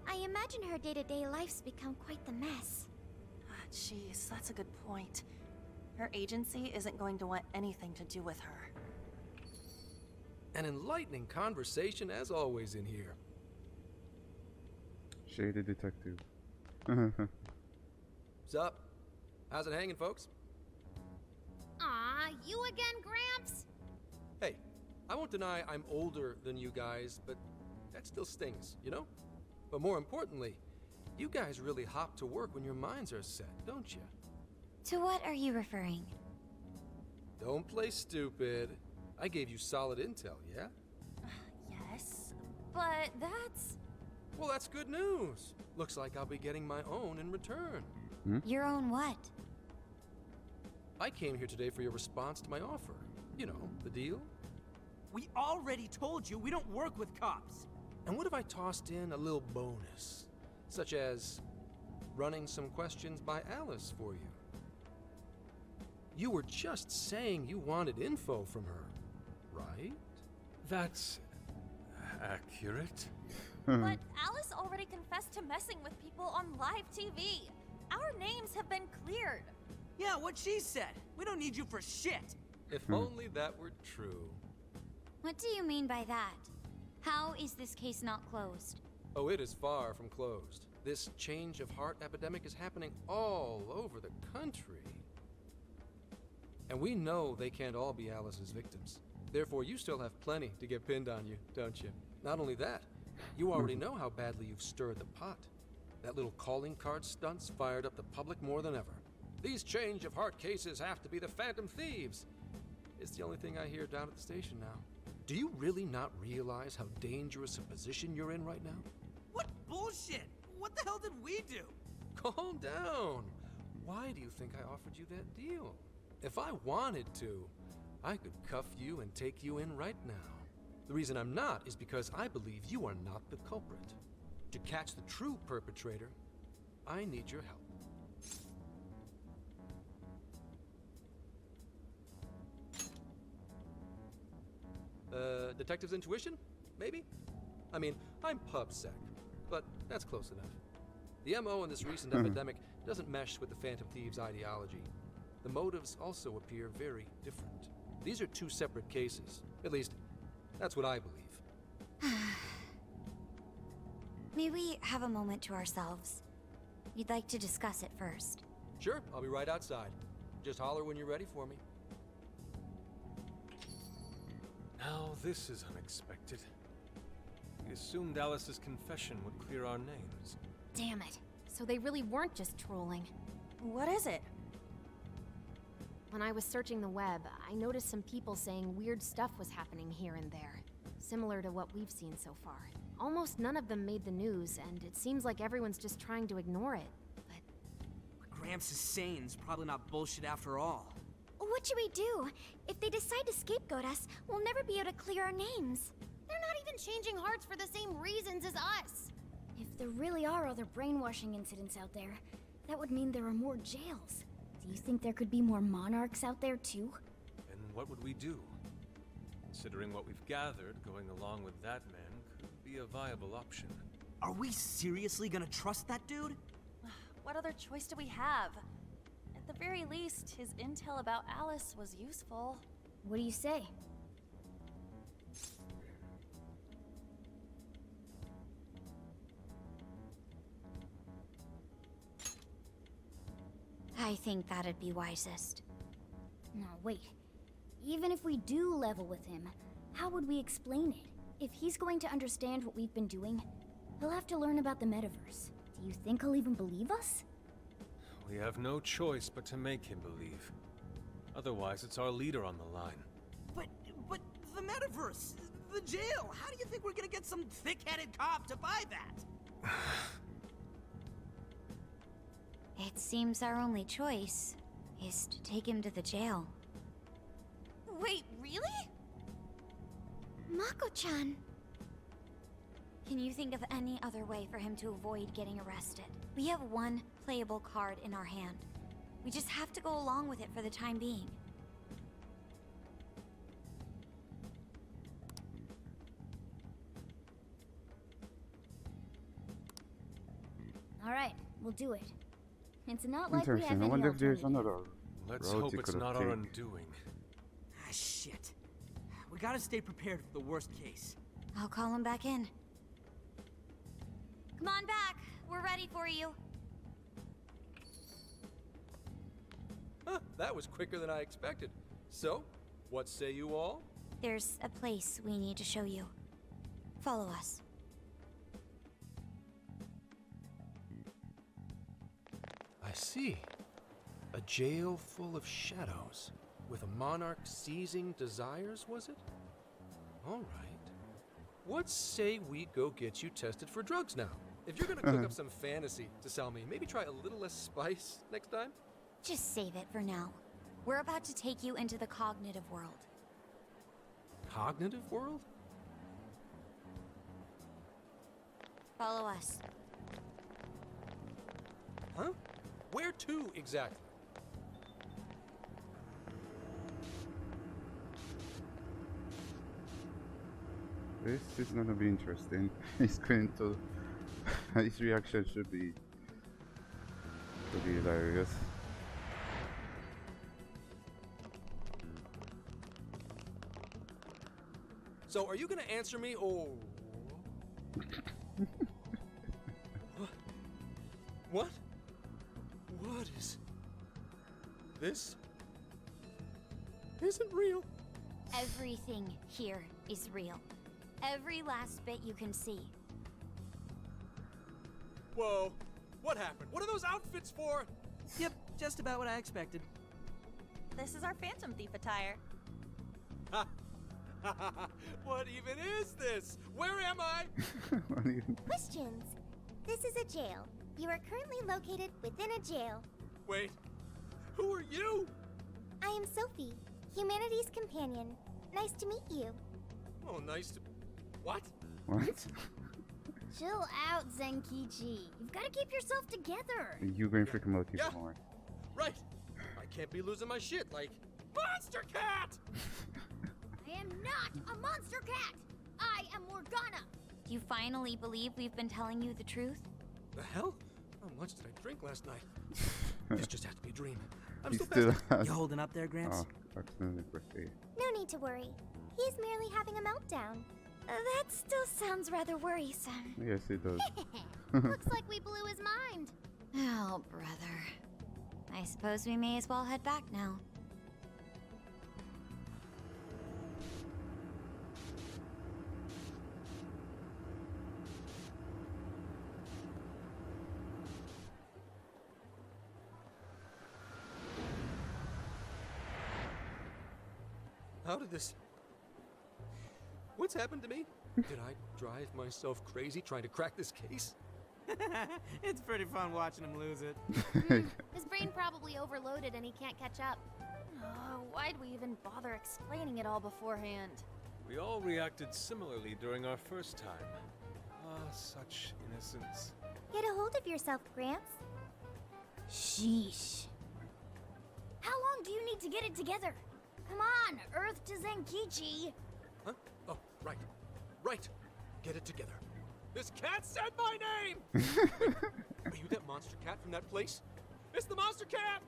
I imagine her day-to-day life's become quite the mess. Jeez, that's a good point. Her agency isn't going to want anything to do with her. An enlightening conversation as always in here. Shady detective. Sup? How's it hanging, folks? Aw, you again, Gramps? Hey, I won't deny I'm older than you guys, but that still stings, you know? But more importantly, you guys really hop to work when your minds are set, don't you? To what are you referring? Don't play stupid. I gave you solid intel, yeah? Yes, but that's... Well, that's good news. Looks like I'll be getting my own in return. Your own what? I came here today for your response to my offer. You know, the deal. We already told you we don't work with cops. And what if I tossed in a little bonus? Such as running some questions by Alice for you. You were just saying you wanted info from her, right? That's accurate. But Alice already confessed to messing with people on live TV. Our names have been cleared. Yeah, what she said. We don't need you for shit. If only that were true. What do you mean by that? How is this case not closed? Oh, it is far from closed. This change of heart epidemic is happening all over the country. And we know they can't all be Alice's victims. Therefore, you still have plenty to get pinned on you, don't you? Not only that, you already know how badly you've stirred the pot. That little calling card stunt's fired up the public more than ever. These change of heart cases have to be the Phantom Thieves. It's the only thing I hear down at the station now. Do you really not realize how dangerous a position you're in right now? What bullshit? What the hell did we do? Calm down. Why do you think I offered you that deal? If I wanted to, I could cuff you and take you in right now. The reason I'm not is because I believe you are not the culprit. To catch the true perpetrator, I need your help. Detective's intuition? Maybe? I mean, I'm PubSec, but that's close enough. The MO in this recent epidemic doesn't mesh with the Phantom Thieves' ideology. The motives also appear very different. These are two separate cases. At least, that's what I believe. May we have a moment to ourselves? We'd like to discuss it first. Sure, I'll be right outside. Just holler when you're ready for me. Now this is unexpected. We assumed Alice's confession would clear our names. Damn it. So they really weren't just trolling. What is it? When I was searching the web, I noticed some people saying weird stuff was happening here and there. Similar to what we've seen so far. Almost none of them made the news, and it seems like everyone's just trying to ignore it. But What Gramps is saying is probably not bullshit after all. What should we do? If they decide to scapegoat us, we'll never be able to clear our names. they're not even changing hearts for the same reasons as us. If there really are other brainwashing incidents out there, that would mean there are more jails. Do you think there could be more monarchs out there too? And what would we do? Considering what we've gathered, going along with that man could be a viable option. Are we seriously gonna trust that dude? What other choice do we have? At the very least, his intel about Alice was useful. What do you say? I think that'd be wisest. No, wait. Even if we do level with him, how would we explain it? If he's going to understand what we've been doing, he'll have to learn about the metaverse. Do you think he'll even believe us? We have no choice but to make him believe. Otherwise, it's our leader on the line. But the metaverse, the jail. How do you think we're gonna get some thick-headed cop to buy that? It seems our only choice is to take him to the jail. Wait, really? Mako-chan! Can you think of any other way for him to avoid getting arrested? We have one playable card in our hand. We just have to go along with it for the time being. Alright, we'll do it. It's not like we have Interesting. I any wonder if there's alternative. another Let's road hope you it's could have not our taken. undoing. Ah, shit. We gotta stay prepared for the worst case. I'll call him back in. Come on back. We're ready for you. Huh, that was quicker than I expected. So, what say you all? There's a place we need to show you. Follow us. I see. A jail full of shadows. With a monarch seizing desires, was it? All right. What say we go get you tested for drugs now? If you're gonna cook up some fantasy to sell me, maybe try a little less spice next time? Just save it for now. We're about to take you into the cognitive world. Cognitive world? Follow us. Huh? Where to exactly? This is gonna be interesting. He's going to. His reaction should be pretty hilarious. So, are you gonna answer me or. What? What is. This? Isn't real. Everything here is real. Every last bit you can see. Whoa. What happened? What are those outfits for? Yep, just about what I expected. This is our Phantom Thief attire. Ha! What even is this? Where am I? Questions. This is a jail. You are currently located within a jail. Wait. Who are you? I am Sophie, humanity's companion. Nice to meet you. Oh, nice to. What? What? Chill out, Zenkichi. You've got to keep yourself together. You going for motive Yeah. more. Right. I can't be losing my shit like. Monster Cat! I am not a monster cat. I am Morgana. Do you finally believe we've been telling you the truth? The hell? How much did I drink last night? This just has to be a dream. I'm He still still passed. has. You holding up there, Gramps? Oh, accidentally birthday. No need to worry. He is merely having a meltdown. That still sounds rather worrisome. Yes, it does. Looks like we blew his mind. Oh, brother. I suppose we may as well head back now. How did this. What's happened to me? Did I drive myself crazy trying to crack this case? It's pretty fun watching him lose it. His brain probably overloaded and he can't catch up. Why'd we even bother explaining it all beforehand? We all reacted similarly during our first time. Ah, such innocence. Get a hold of yourself, Gramps. Sheesh. How long do you need to get it together? Come on, Earth to Zenkichi. Huh? Oh, right. Right. Get it together. This cat said my name! Are you that monster cat from that place? It's the monster cat!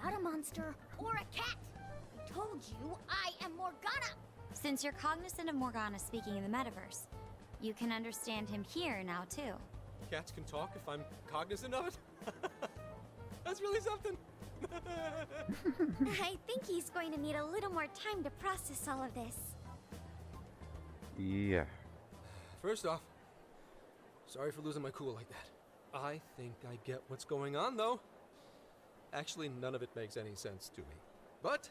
Not a monster or a cat. I told you I am Morgana. Since you're cognizant of Morgana speaking in the metaverse, you can understand him here now, too. Cats can talk if I'm cognizant of it? That's really something. I think he's going to need a little more time to process all of this. Yeah. First off, sorry for losing my cool like that. I think I get what's going on, though. Actually, none of it makes any sense to me. But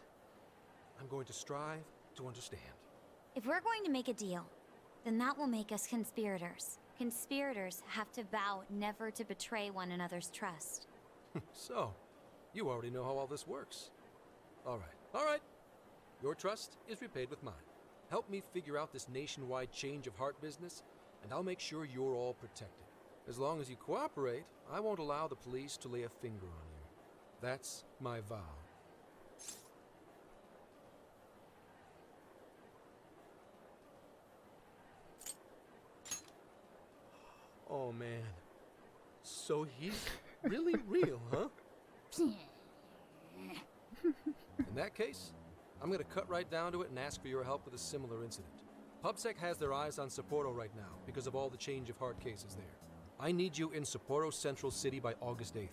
I'm going to strive to understand. If we're going to make a deal, then that will make us conspirators. Conspirators have to vow never to betray one another's trust. So, you already know how all this works. All right. Your trust is repaid with mine. Help me figure out this nationwide change of heart business, and I'll make sure you're all protected. As long as you cooperate, I won't allow the police to lay a finger on you. That's my vow. Oh, man. So he's really real, huh? In that case, I'm gonna cut right down to it and ask for your help with a similar incident. PubSec has their eyes on Sapporo right now because of all the change of heart cases there. I need you in Sapporo Central City by August 8th.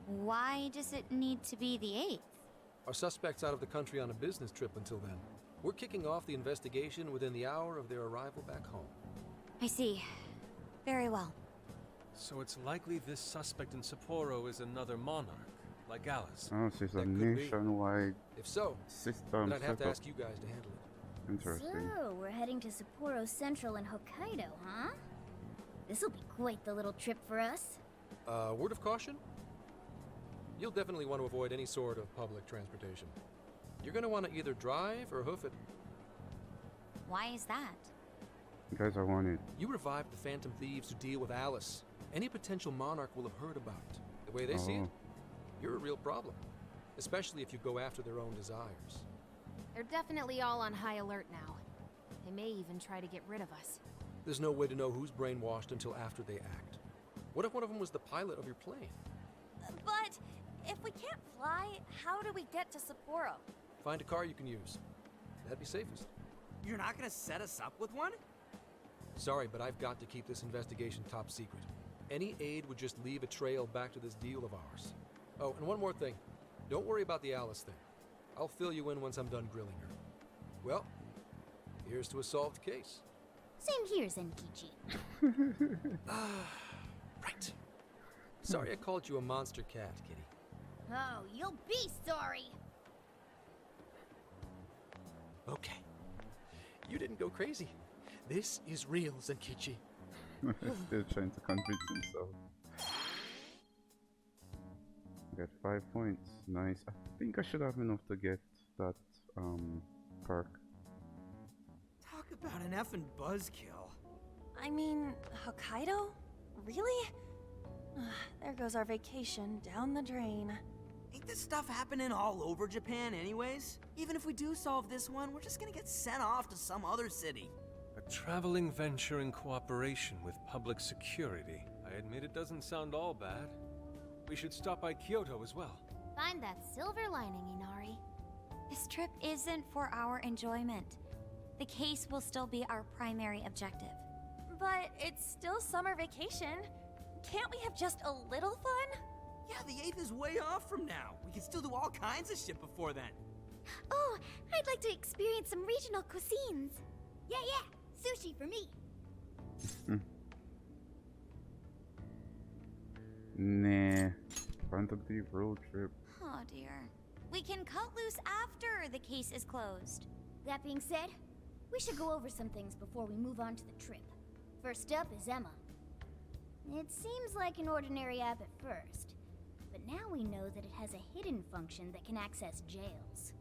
Why does it need to be the 8th? Our suspect's out of the country on a business trip until then. We're kicking off the investigation within the hour of their arrival back home. I see. Very well. So it's likely this suspect in Sapporo is another monarch, like Alice. Oh, so it's a That could be. nationwide If so, system then I'd have to setup. ask you guys to handle it. Interesting. So, we're heading to Sapporo Central in Hokkaido, huh? This'll be quite the little trip for us. Word of caution? You'll definitely want to avoid any sort of public transportation. You're gonna want to either drive or hoof it. Why is that? Guys, I want it. You revived the Phantom Thieves to deal with Alice. Any potential monarch will have heard about it. The way they see it, you're a real problem. Especially if you go after their own desires. They're definitely all on high alert now. They may even try to get rid of us. There's no way to know who's brainwashed until after they act. What if one of them was the pilot of your plane? But if we can't fly, how do we get to Sapporo? Find a car you can use. That'd be safest. You're not gonna set us up with one? Sorry, but I've got to keep this investigation top secret. Any aid would just leave a trail back to this deal of ours. Oh, and one more thing. Don't worry about the Alice thing. I'll fill you in once I'm done grilling her. Well, here's to a solved case. Same here, Zenkichi. Right. Sorry I called you a monster cat, kitty. Oh, you'll be sorry! Okay. You didn't go crazy. This is real, Zenkichi. Still trying to convince himself. Got 5 points. Nice. I think I should have enough to get that perk. Talk about an effing buzzkill. I mean, Hokkaido? Really? There goes our vacation down the drain. Ain't this stuff happening all over Japan anyways? Even if we do solve this one, we're just gonna get sent off to some other city. A traveling venture in cooperation with public security. I admit it doesn't sound all bad. We should stop by Kyoto as well. Find that silver lining, Inari. This trip isn't for our enjoyment. The case will still be our primary objective. But it's still summer vacation. Can't we have just a little fun? Yeah, the 8th is way off from now. We can still do all kinds of shit before then. Oh, I'd like to experience some regional cuisines. Yeah, sushi for me. Nah. Phantom Thief road trip. Oh dear. We can cut loose after the case is closed. That being said, we should go over some things before we move on to the trip. First up is Emma. It seems like an ordinary app at first, but now we know that it has a hidden function that can access jails.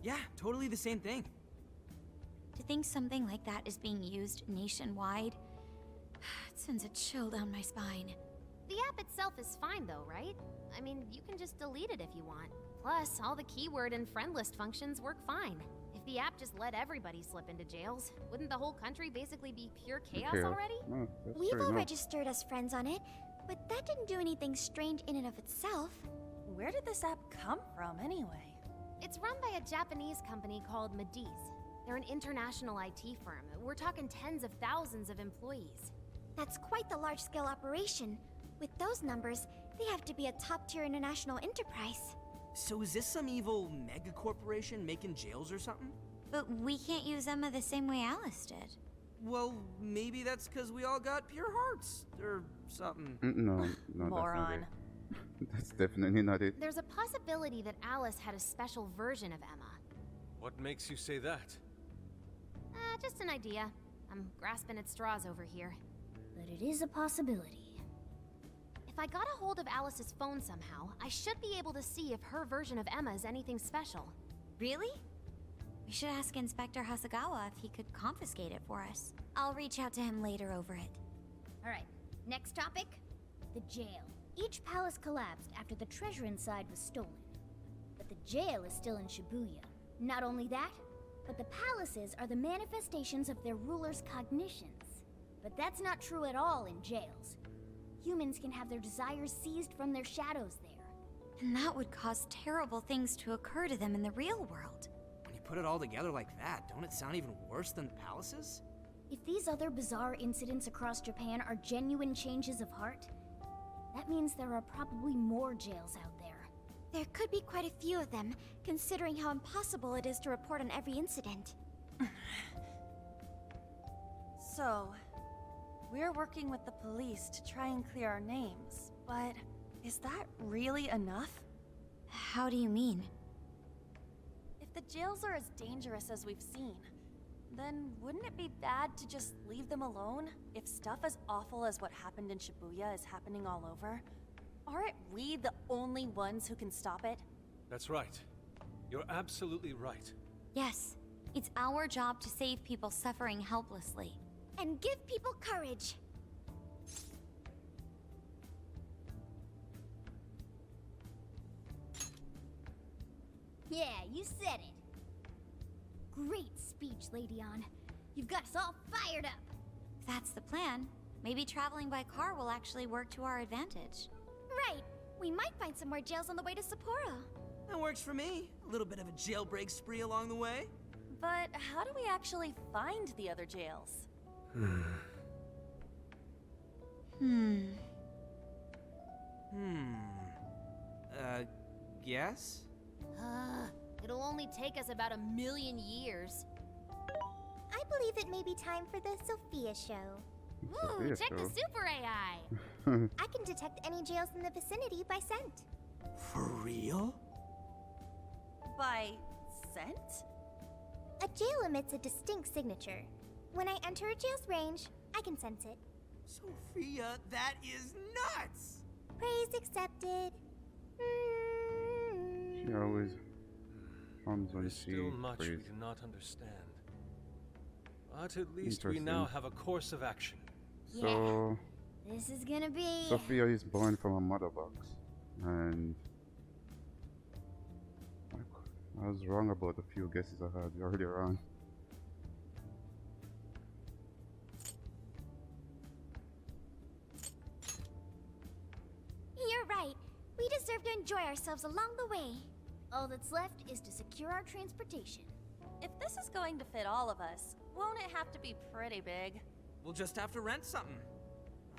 Yeah, totally the same thing. To think something like that is being used nationwide, it sends a chill down my spine. The app itself is fine though, right? I mean, you can just delete it if you want. Plus, all the keyword and friend list functions work fine. If the app just let everybody slip into jails, wouldn't the whole country basically be pure chaos already? Oh, that's We've fair all enough. registered as friends on it, but that didn't do anything strange in and of itself. Where did this app come from, anyway? It's run by a Japanese company called Medice. They're an international IT firm. We're talking tens of thousands of employees. That's quite the large-scale operation. With those numbers, they have to be a top-tier international enterprise. So is this some evil mega corporation making jails or something? But we can't use Emma the same way Alice did. Well, maybe that's because we all got pure hearts, or something. No, Moron. that's not it. That's definitely not it. There's a possibility that Alice had a special version of Emma. What makes you say that? Just an idea. I'm grasping at straws over here. But it is a possibility. If I got a hold of Alice's phone somehow, I should be able to see if her version of Emma is anything special. Really? We should ask Inspector Hasagawa if he could confiscate it for us. I'll reach out to him later over it. Alright, next topic. The jail. Each palace collapsed after the treasure inside was stolen. But the jail is still in Shibuya. Not only that, but the palaces are the manifestations of their rulers' cognitions. But that's not true at all in jails. Humans can have their desires seized from their shadows there. And that would cause terrible things to occur to them in the real world. When you put it all together like that, don't it sound even worse than the palaces? If these other bizarre incidents across Japan are genuine changes of heart, that means there are probably more jails out there. There could be quite a few of them, considering how impossible it is to report on every incident. So, we're working with the police to try and clear our names, but is that really enough? How do you mean? If the jails are as dangerous as we've seen, then wouldn't it be bad to just leave them alone? If stuff as awful as what happened in Shibuya is happening all over, aren't we the only ones who can stop it? That's right. You're absolutely right. Yes, it's our job to save people suffering helplessly. And give people courage. Yeah, you said it. Great speech, Lady On. You've got us all fired up. If that's the plan, maybe traveling by car will actually work to our advantage. Right. We might find some more jails on the way to Sapporo. That works for me. A little bit of a jailbreak spree along the way. But how do we actually find the other jails? Guess? It'll only take us about 1,000,000 years. I believe it may be time for the Sophia show. Ooh, check the super AI! I can detect any jails in the vicinity by scent. For real? By scent? A jail emits a distinct signature. When I enter a jail's range, I can sense it. Sophia, that is nuts! Praise accepted. She always comes when There's she still much we prays. do not understand. But at least we now have a course of action. So, This is gonna be... Sophia is born from a mother box, and I was wrong about a few guesses I had earlier on. You're right. We deserve to enjoy ourselves along the way. All that's left is to secure our transportation. If this is going to fit all of us, won't it have to be pretty big? We'll just have to rent something.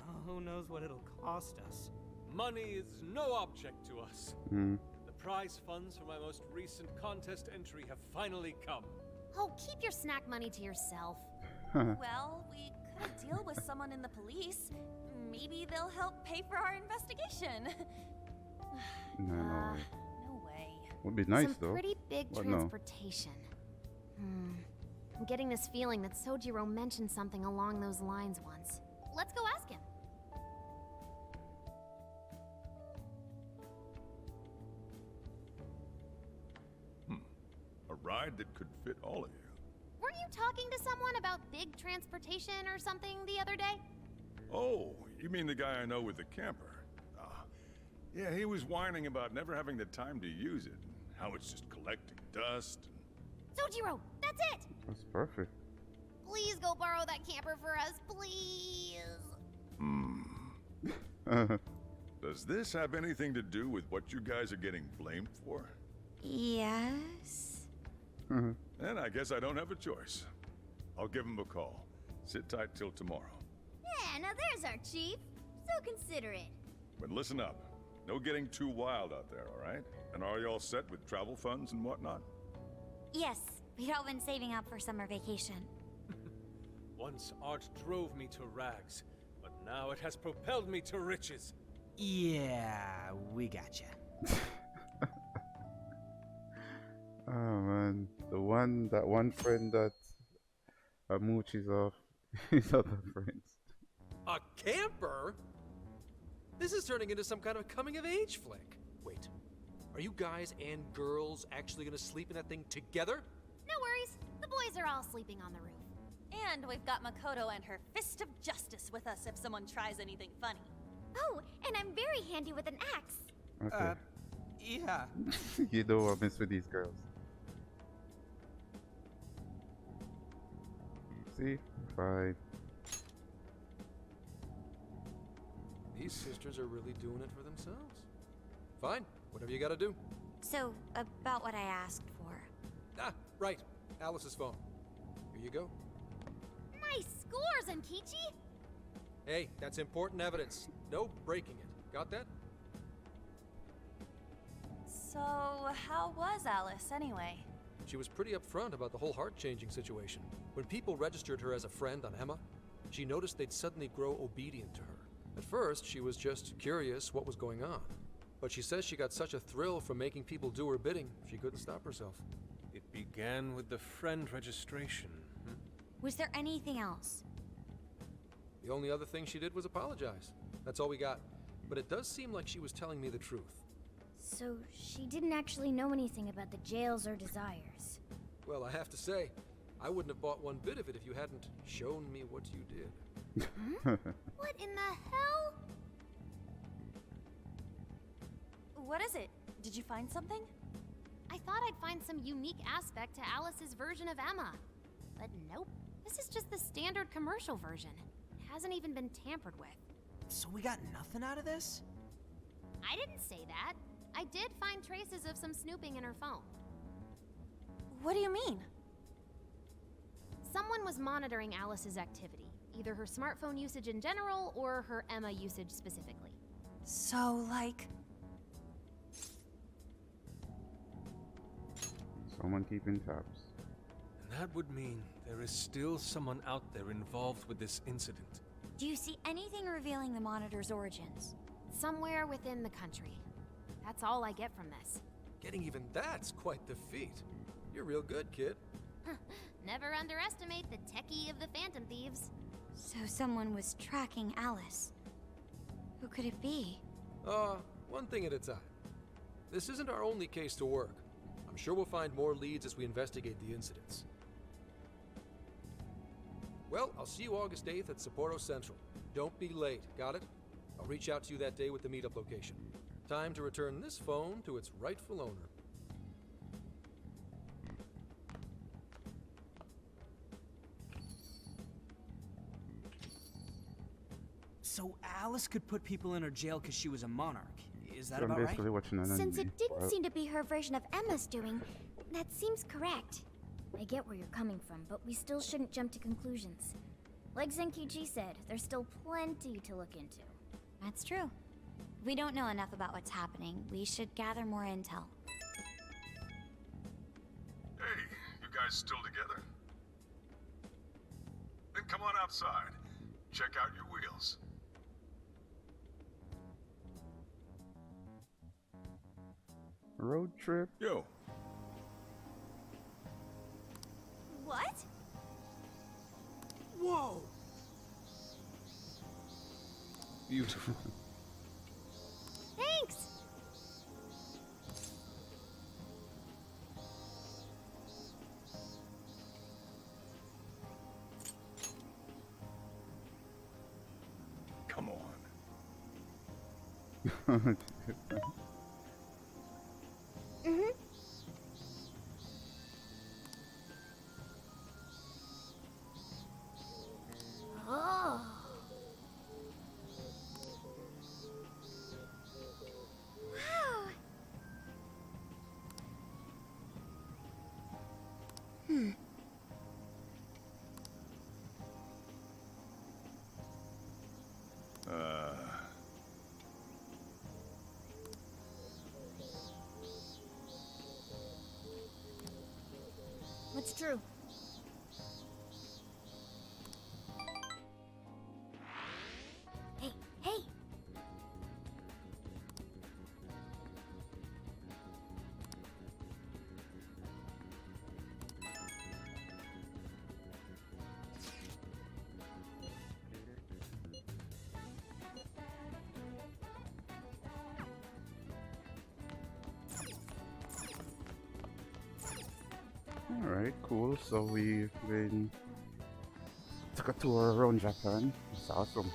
Oh, who knows what it'll cost us. Money is no object to us. Hmm. The prize funds for my most recent contest entry have finally come. Oh, keep your snack money to yourself. Well, we could deal with someone in the police. Maybe they'll help pay for our investigation. No, no way. No way. Would be nice Some though. pretty big But no. transportation. I'm getting this feeling that Sojiro mentioned something along those lines once. Let's go ask him. A ride that could fit all of you. Weren't you talking to someone about big transportation or something the other day? Oh, you mean the guy I know with the camper? Yeah, he was whining about never having the time to use it, and how it's just collecting dust. Sojiro, that's it! That's perfect. Please go borrow that camper for us, please. Does this have anything to do with what you guys are getting blamed for? Yes. And I guess I don't have a choice. I'll give him a call. Sit tight till tomorrow. Yeah, now there's our chief. So considerate. But listen up. No getting too wild out there, all right? And are you all set with travel funds and whatnot? Yes, we'd all been saving up for summer vacation. Once art drove me to rags, but now it has propelled me to riches. Yeah, we gotcha. Oh man, that one friend that mooches off his other friends. A camper? This is turning into some kind of coming-of-age flick. Wait, are you guys and girls actually gonna sleep in that thing together? No worries. The boys are all sleeping on the roof. And we've got Makoto and her fist of justice with us if someone tries anything funny. Oh, and I'm very handy with an axe. Okay. Yeah. You know I mess with these girls. See? Fine. These sisters are really doing it for themselves. Fine, whatever you gotta do. So, about what I asked for. Ah, right. Alice's phone. Here you go. Nice scores, Enkichi! Hey, that's important evidence. No breaking it. Got that? So, how was Alice anyway? She was pretty upfront about the whole heart-changing situation. When people registered her as a friend on Emma, she noticed they'd suddenly grow obedient to her. At first, she was just curious what was going on. But she says she got such a thrill from making people do her bidding, she couldn't stop herself. It began with the friend registration. Was there anything else? The only other thing she did was apologize. That's all we got. But it does seem like she was telling me the truth. So she didn't actually know anything about the jails or desires. Well, I have to say, I wouldn't have bought one bit of it if you hadn't shown me what you did. What in the hell? What is it? Did you find something? I thought I'd find some unique aspect to Alice's version of Emma. But nope. This is just the standard commercial version. It hasn't even been tampered with. So we got nothing out of this? I didn't say that. I did find traces of some snooping in her phone. What do you mean? Someone was monitoring Alice's activity, either her smartphone usage in general or her Emma usage specifically. So, like... Someone keeping tabs. And that would mean there is still someone out there involved with this incident. Do you see anything revealing the monitor's origins? Somewhere within the country. That's all I get from this. Getting even that's quite the feat. You're real good, kid. Never underestimate the techie of the Phantom Thieves. So someone was tracking Alice. Who could it be? One thing at a time. This isn't our only case to work. I'm sure we'll find more leads as we investigate the incidents. Well, I'll see you August 8th at Sapporo Central. Don't be late, got it? I'll reach out to you that day with the meetup location. Time to return this phone to its rightful owner. So Alice could put people in her jail because she was a monarch. Is that So I'm about right? basically watching an Since anime. it didn't Wow. seem to be her version of Emma's doing, that seems correct. I get where you're coming from, but we still shouldn't jump to conclusions. Like Zenkichi said, there's still plenty to look into. That's true. If we don't know enough about what's happening, we should gather more intel. Hey, you guys still together? Then come on outside. Check out your wheels. Road trip? Yo. What? Whoa! Beautiful. Thanks! Come on. Mm-hmm. Oh. Wow. It's true. Hey, hey! Alright, cool. So we've been took a tour around Japan. It's awesome.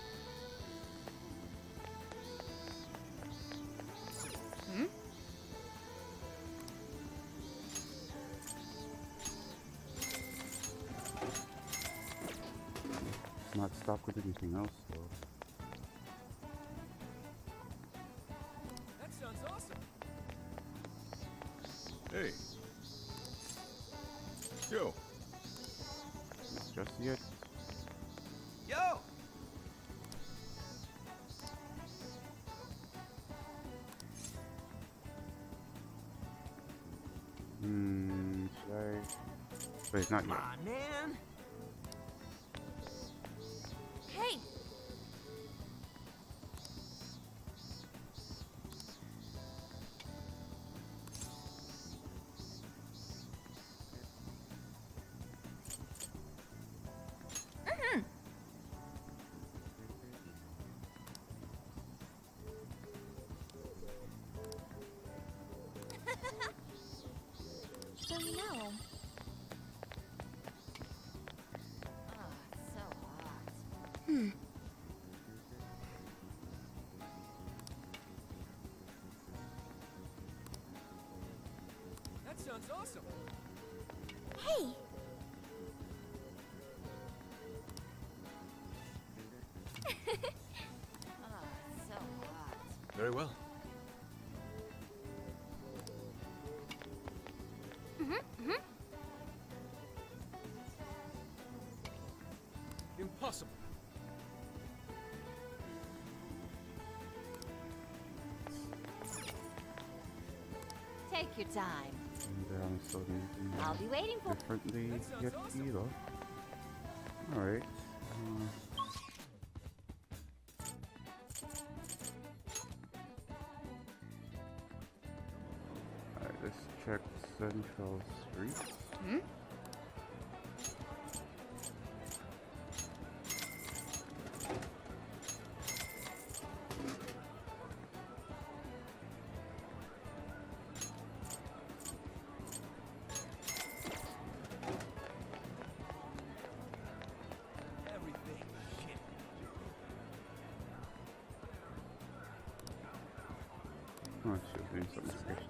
It's not stuck with anything else though. That sounds awesome. Hey. Yo. It's just yet. Yo! Should I? Wait, not Come yet. on, man. Hey! So you know. So hot. That sounds awesome. Hey! So hot. Very well. Impossible. Take your time. And so anything I'll be waiting for. differently That sounds yet awesome. either. Alright. Alright, let's check Central Street. Everything. Shit. Oh, she's doing something sketchy.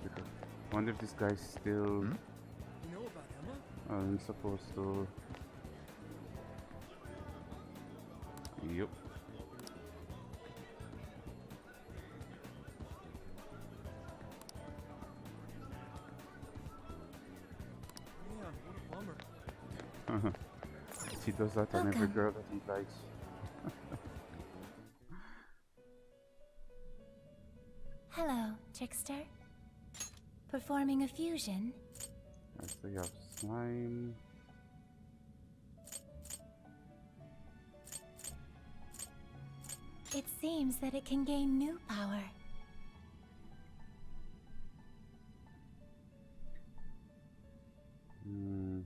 Wonder if this guy's still You know about Emma? I'm supposed to. Yep. Yeah, what a bummer. He does that on every Welcome. girl that he likes. Hello, trickster. Performing a fusion? Alright, so you have slime. It seems that it can gain new power. Hmm.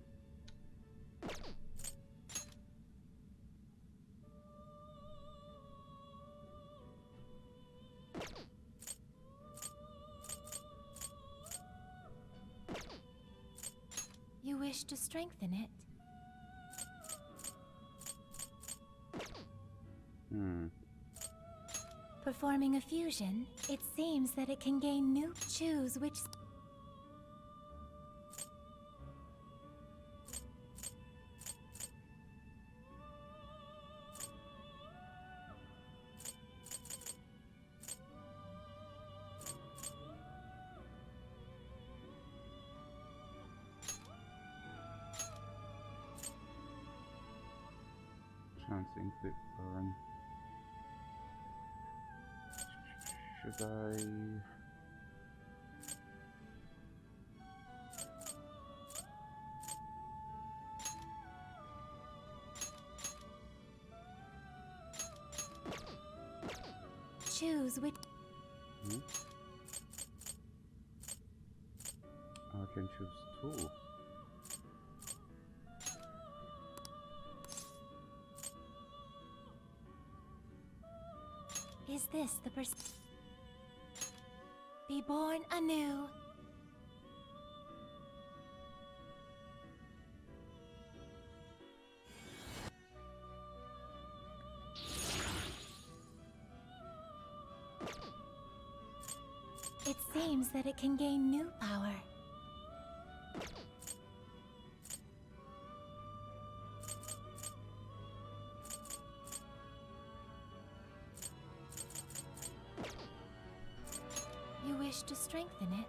You wish to strengthen it? Hmm. Performing a fusion, it seems that it can gain new. Choose which. Chance inflict burn. Should I? choose which. Hmm? I can choose two. Is this the person? Be born anew. It seems that it can gain new power. You wish to strengthen it?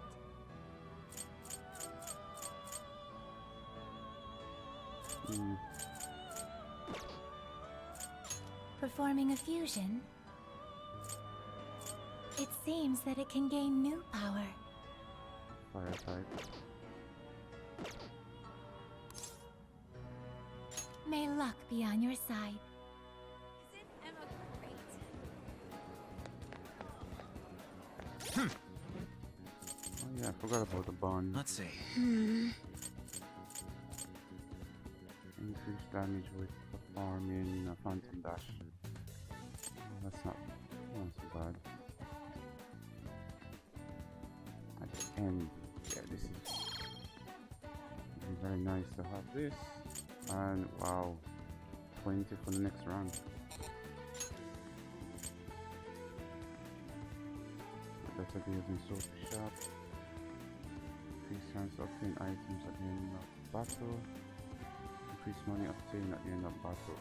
Performing a fusion? It seems that it can gain new power. Fire type. May luck be on your side. Isn't Emma great? Oh yeah, I forgot about the bond. Let's see. Increase damage with performing a phantom dash. That's not so bad. At the end, yeah, this is very nice to have this. And wow, 20 for the next round. Better deals in social shop. Increase chance to obtain items at the end of battle. Increase money obtained at the end of battle.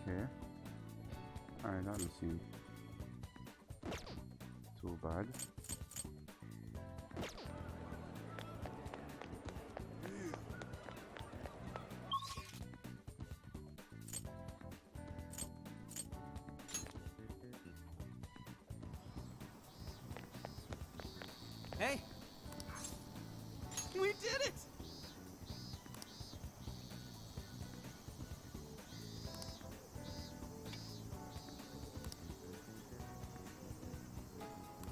Okay. Alright, that doesn't seem too bad. Hey! We did it!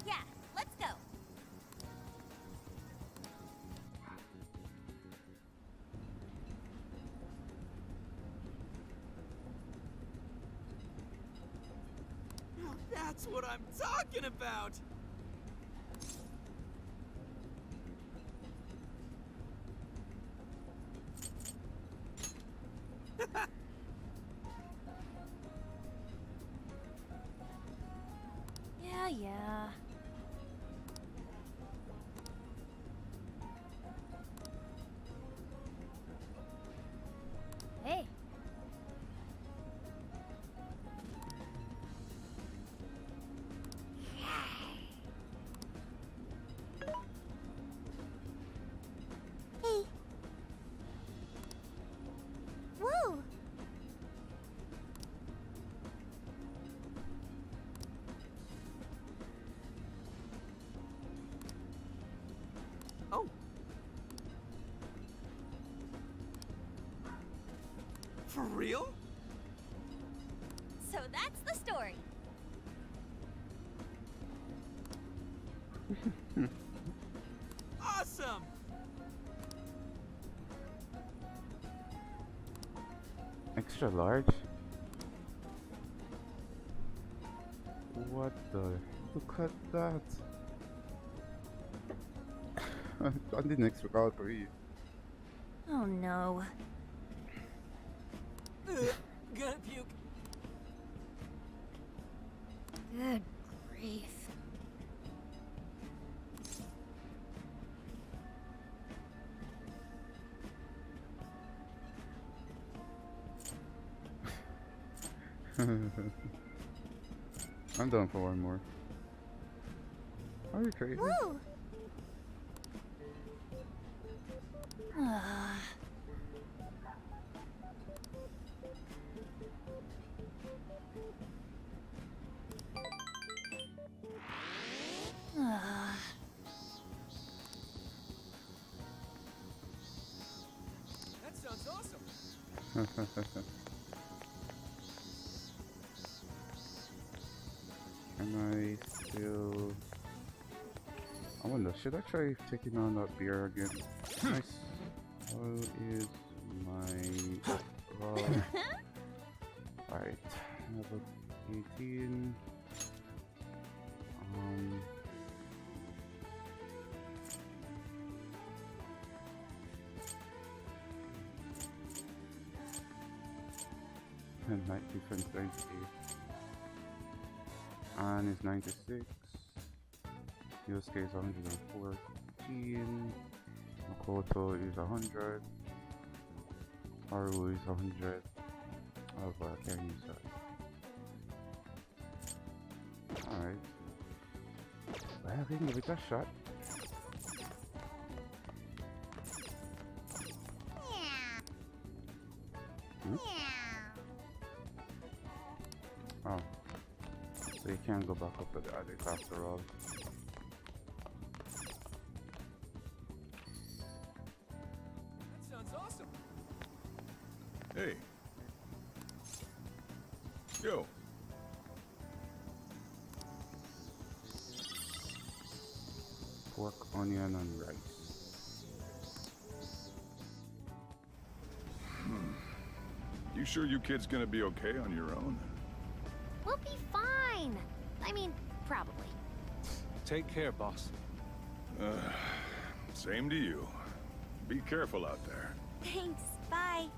Yeah, let's go. Now that's what I'm talking about! Yeah. Hey. Hey. Whoa. Oh. For real? So that's the story. Awesome! Extra large? What the? Look at that! I didn't expect all three. Oh no. Gonna puke. Good grief. I'm done for one more. Are you crazy? Woo! That sounds awesome. Can I still... I wonder, should I try taking on that beer again? Nice. How is my... Right. Level 18. And night defense 98. Anne is 96. Yosuke is 114. Makoto is 100. Haru is 100. Oh, but I can't use that. Alright. Well, I can give it a shot. Hmm? Oh. So you can't go back up to the attic after all. That sounds awesome. Hey. Yo. Pork, onion, and rice. You sure you kids gonna be okay on your own? We'll be fine. I mean, probably. Take care, boss. Same to you. Be careful out there. Thanks. Bye.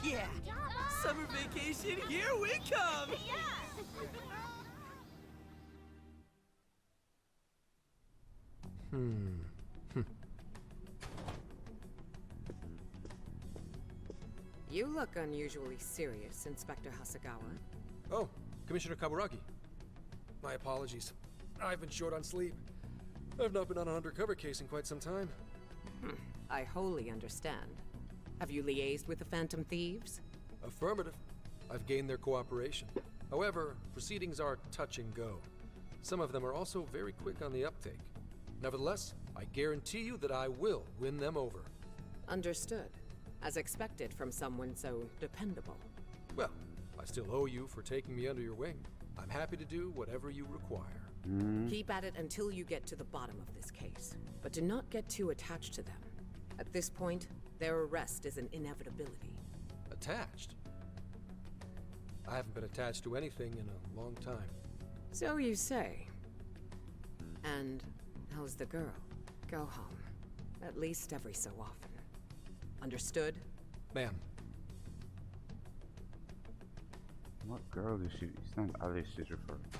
Yeah. Summer vacation, here we come. You look unusually serious, Inspector Hasagawa. Oh, Commissioner Kaburaki. My apologies. I've been short on sleep. I've not been on an undercover case in quite some time. I wholly understand. Have you liaised with the Phantom Thieves? Affirmative. I've gained their cooperation. However, proceedings are touch and go. Some of them are also very quick on the uptake. Nevertheless, I guarantee you that I will win them over. Understood. As expected from someone so dependable. Well, I still owe you for taking me under your wing. I'm happy to do whatever you require. Keep at it until you get to the bottom of this case. But do not get too attached to them. At this point, their arrest is an inevitability. Attached? I haven't been attached to anything in a long time. So you say. And how's the girl? Go home. At least every so often. Understood? Ma'am. What girl is she? It's not Alice she's referring to.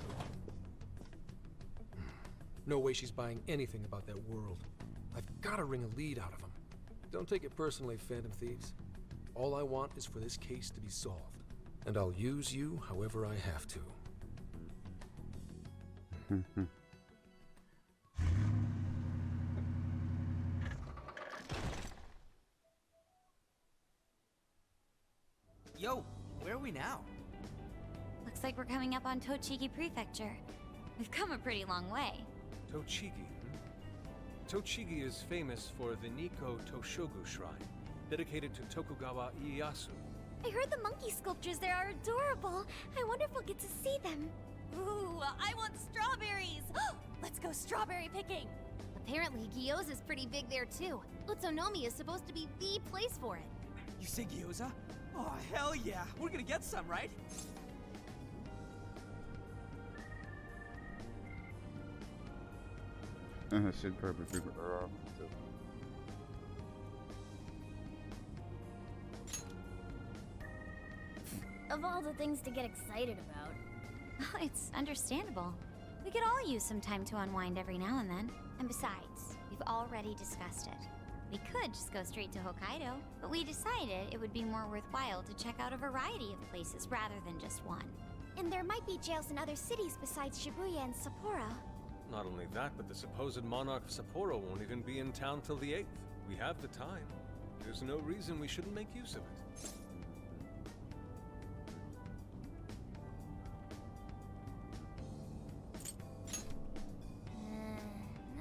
No way she's buying anything about that world. I've got to wring a lead out of them. Don't take it personally, Phantom Thieves. All I want is for this case to be solved. And I'll use you however I have to. Yo, where are we now? Looks like we're coming up on Tochigi Prefecture. We've come a pretty long way. Tochigi, Tochigi is famous for the Nikko Toshogu Shrine, dedicated to Tokugawa Ieyasu. I heard the monkey sculptures there are adorable. I wonder if we'll get to see them. Ooh, I want strawberries. Let's go strawberry picking. Apparently, Gyoza's pretty big there too. Utsunomi is supposed to be the place for it. You say gyoza? Oh, hell yeah. We're gonna get some, right? Should probably figure it around. Of all the things to get excited about. Oh, it's understandable. We could all use some time to unwind every now and then. And besides, we've already discussed it. We could just go straight to Hokkaido, but we decided it would be more worthwhile to check out a variety of places rather than just one. And there might be jails in other cities besides Shibuya and Sapporo. Not only that, but the supposed monarch of Sapporo won't even be in town till the 8th. We have the time. There's no reason we shouldn't make use of it.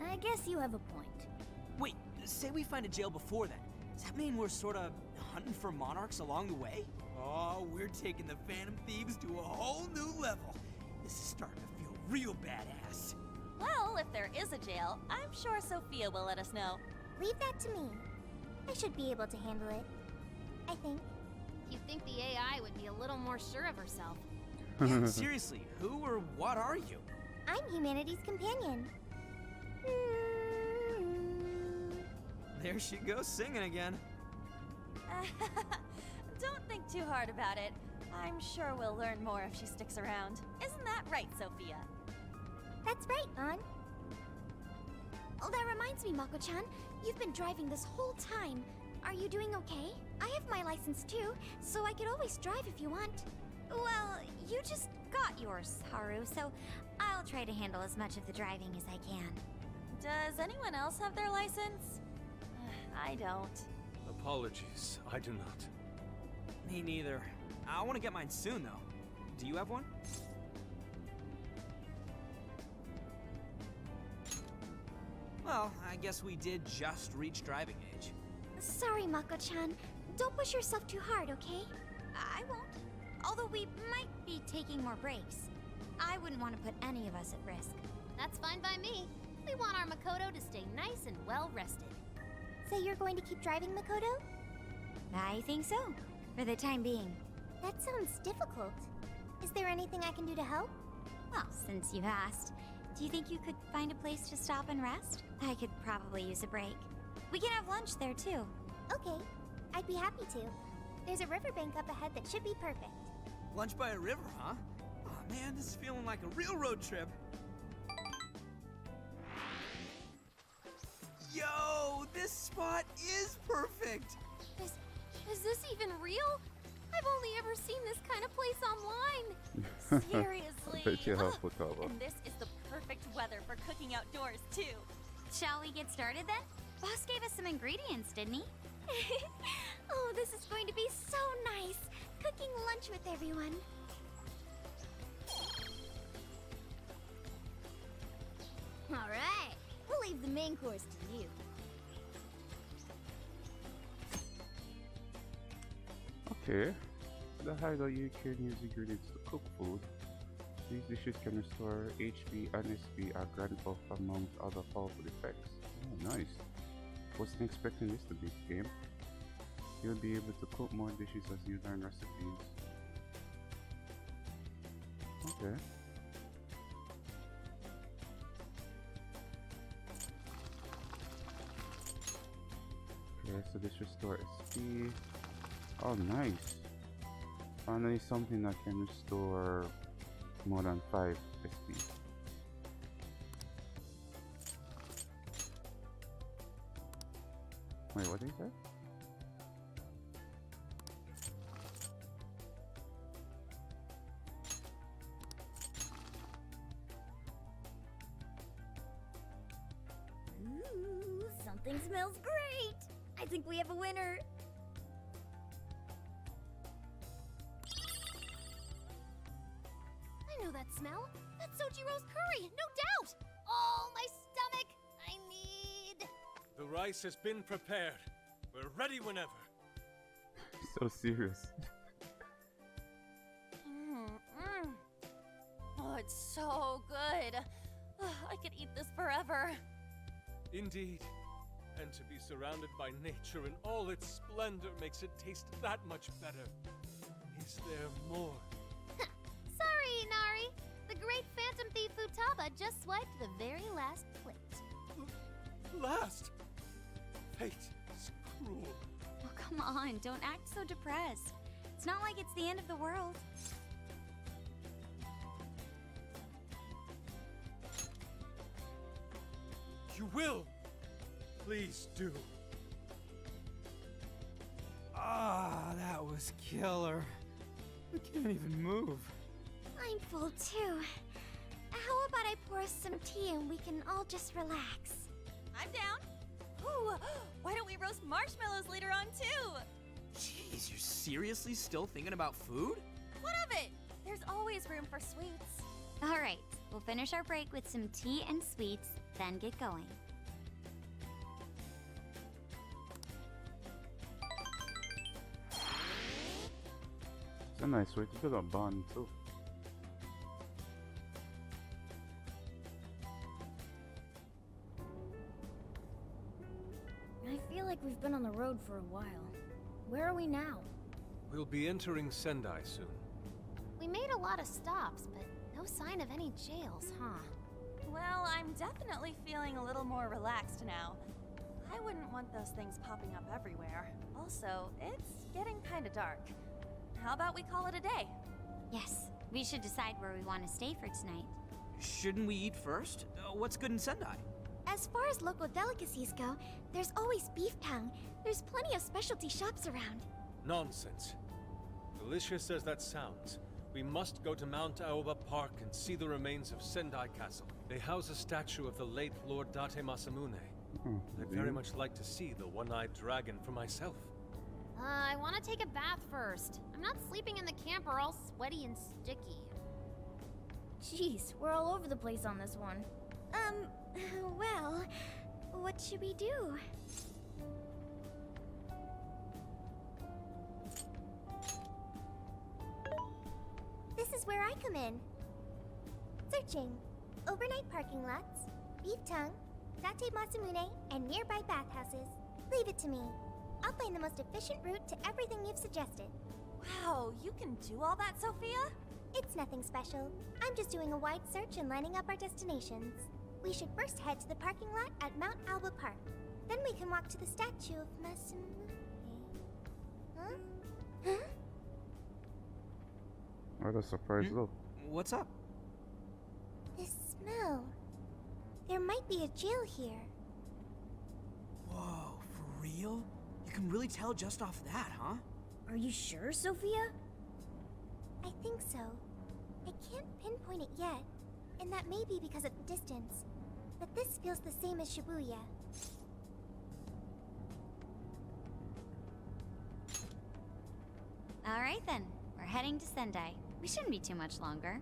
I guess you have a point. Wait, say we find a jail before that. Does that mean we're sorta hunting for monarchs along the way? Oh, we're taking the Phantom Thieves to a whole new level. This is starting to feel real badass. Well, if there is a jail, I'm sure Sophia will let us know. Leave that to me. I should be able to handle it. I think. You'd think the AI would be a little more sure of herself. Yeah, seriously, who or what are you? I'm humanity's companion. There she goes singing again. Don't think too hard about it. I'm sure we'll learn more if she sticks around. Isn't that right, Sophia? That's right, An. Oh, that reminds me, Mako-chan. You've been driving this whole time. Are you doing okay? I have my license too, so I could always drive if you want. Well, you just got yours, Haru, so I'll try to handle as much of the driving as I can. Does anyone else have their license? I don't. Apologies, I do not. Me neither. I want to get mine soon, though. Do you have one? Well, I guess we did just reach driving age. Sorry, Mako-chan. Don't push yourself too hard, okay? I won't. Although we might be taking more breaks. I wouldn't want to put any of us at risk. That's fine by me. We want our Makoto to stay nice and well rested. So you're going to keep driving, Makoto? I think so, for the time being. That sounds difficult. Is there anything I can do to help? Well, since you've asked, do you think you could find a place to stop and rest? I could probably use a break. We can have lunch there, too. Okay, I'd be happy to. There's a riverbank up ahead that should be perfect. Lunch by a river, huh? Oh man, this is feeling like a real road trip. Yo, this spot is perfect! Is this even real? I've only ever seen this kind of place online. Seriously. Bet you have Futaba. And this is the perfect weather for cooking outdoors, too. Shall we get started then? Boss gave us some ingredients, didn't he? Oh, this is going to be so nice. Cooking lunch with everyone. All right, we'll leave the main course to you. Okay. The hideout you can use ingredients to cook food. These dishes can restore HP and SP and grant buff amongst other powerful effects. Oh, nice. Wasn't expecting this to be a game. You'll be able to cook more dishes as you learn recipes. Okay. Okay, so this restore SP. Oh, nice. Finally something that can restore more than 5 SP. Wait, what is that? Ooh, something smells great! I think we have a winner! I know that smell. That's Sojiro's curry, no doubt! Oh, my stomach! I need... The rice has been prepared. We're ready whenever. So serious. Oh, it's so good. I could eat this forever. Indeed. And to be surrounded by nature in all its splendor makes it taste that much better. Is there more? Sorry, Inari. The great Phantom Thief Futaba just swiped the very last plate. Last? Fate is cruel. Oh, come on, don't act so depressed. It's not like it's the end of the world. You will! Please do. looks killer. I can't even move. I'm full too. How about I pour us some tea and we can all just relax? I'm down. Ooh, why don't we roast marshmallows later on too? Jeez, you're seriously still thinking about food? What of it? There's always room for sweets. All right, we'll finish our break with some tea and sweets, then get going. It's a nice way to build a bond too. I feel like we've been on the road for a while. Where are we now? We'll be entering Sendai soon. We made a lot of stops, but no sign of any jails, huh? Well, I'm definitely feeling a little more relaxed now. I wouldn't want those things popping up everywhere. Also, it's getting kinda dark. How about we call it a day? Yes, we should decide where we want to stay for tonight. Shouldn't we eat first? What's good in Sendai? As far as local delicacies go, there's always beef tongue. There's plenty of specialty shops around. Nonsense. Delicious as that sounds, we must go to Mount Aoba Park and see the remains of Sendai Castle. They house a statue of the late Lord Date Masamune. I'd very much like to see the one-eyed dragon for myself. I want to take a bath first. I'm not sleeping in the camper all sweaty and sticky. Jeez, we're all over the place on this one. Well, what should we do? This is where I come in. Searching. Overnight parking lots, beef tongue, Date Masamune, and nearby bathhouses. Leave it to me. I'll find the most efficient route to everything you've suggested. Wow, you can do all that, Sophia? It's nothing special. I'm just doing a wide search and lining up our destinations. We should first head to the parking lot at Mount Alba Park. Then we can walk to the statue of Masamune. Huh? Huh? What a surprise look. What's up? This smell. There might be a jail here. Whoa, for real? You can really tell just off that, huh? Are you sure, Sophia? I think so. I can't pinpoint it yet, and that may be because of the distance. But this feels the same as Shibuya. All right then, we're heading to Sendai. We shouldn't be too much longer.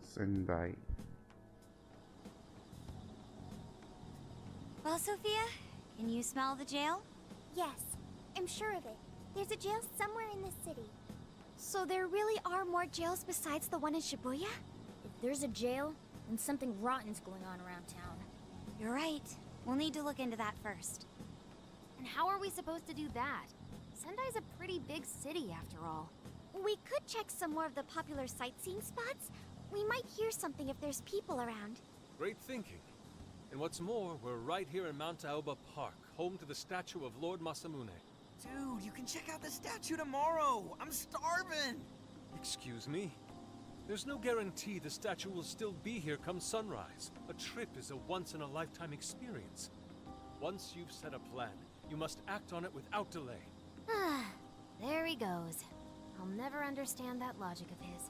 Sendai. Well, Sophia, can you smell the jail? Yes, I'm sure of it. There's a jail somewhere in this city. So there really are more jails besides the one in Shibuya? If there's a jail, then something rotten's going on around town. You're right. We'll need to look into that first. And how are we supposed to do that? Sendai's a pretty big city, after all. We could check some more of the popular sightseeing spots. We might hear something if there's people around. Great thinking. And what's more, we're right here in Mount Aoba Park, home to the statue of Lord Masamune. Dude, you can check out the statue tomorrow! I'm starving! Excuse me? There's no guarantee the statue will still be here come sunrise. A trip is a once-in-a-lifetime experience. Once you've set a plan, you must act on it without delay. There he goes. I'll never understand that logic of his.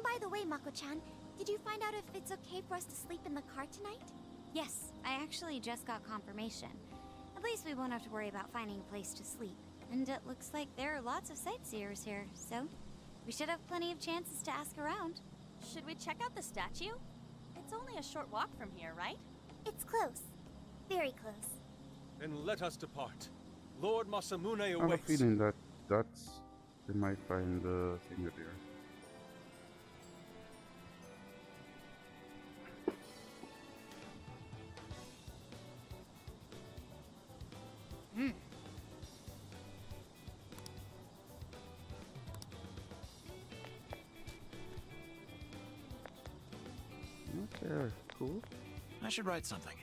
By the way, Mako-chan, did you find out if it's okay for us to sleep in the car tonight? Yes, I actually just got confirmation. At least we won't have to worry about finding a place to sleep. And it looks like there are lots of sightseers here, so we should have plenty of chances to ask around. Should we check out the statue? It's only a short walk from here, right? It's close. Very close. Then let us depart. Lord Masamune I have a awaits. feeling that they might find the thing there. Okay, cool. I should write something.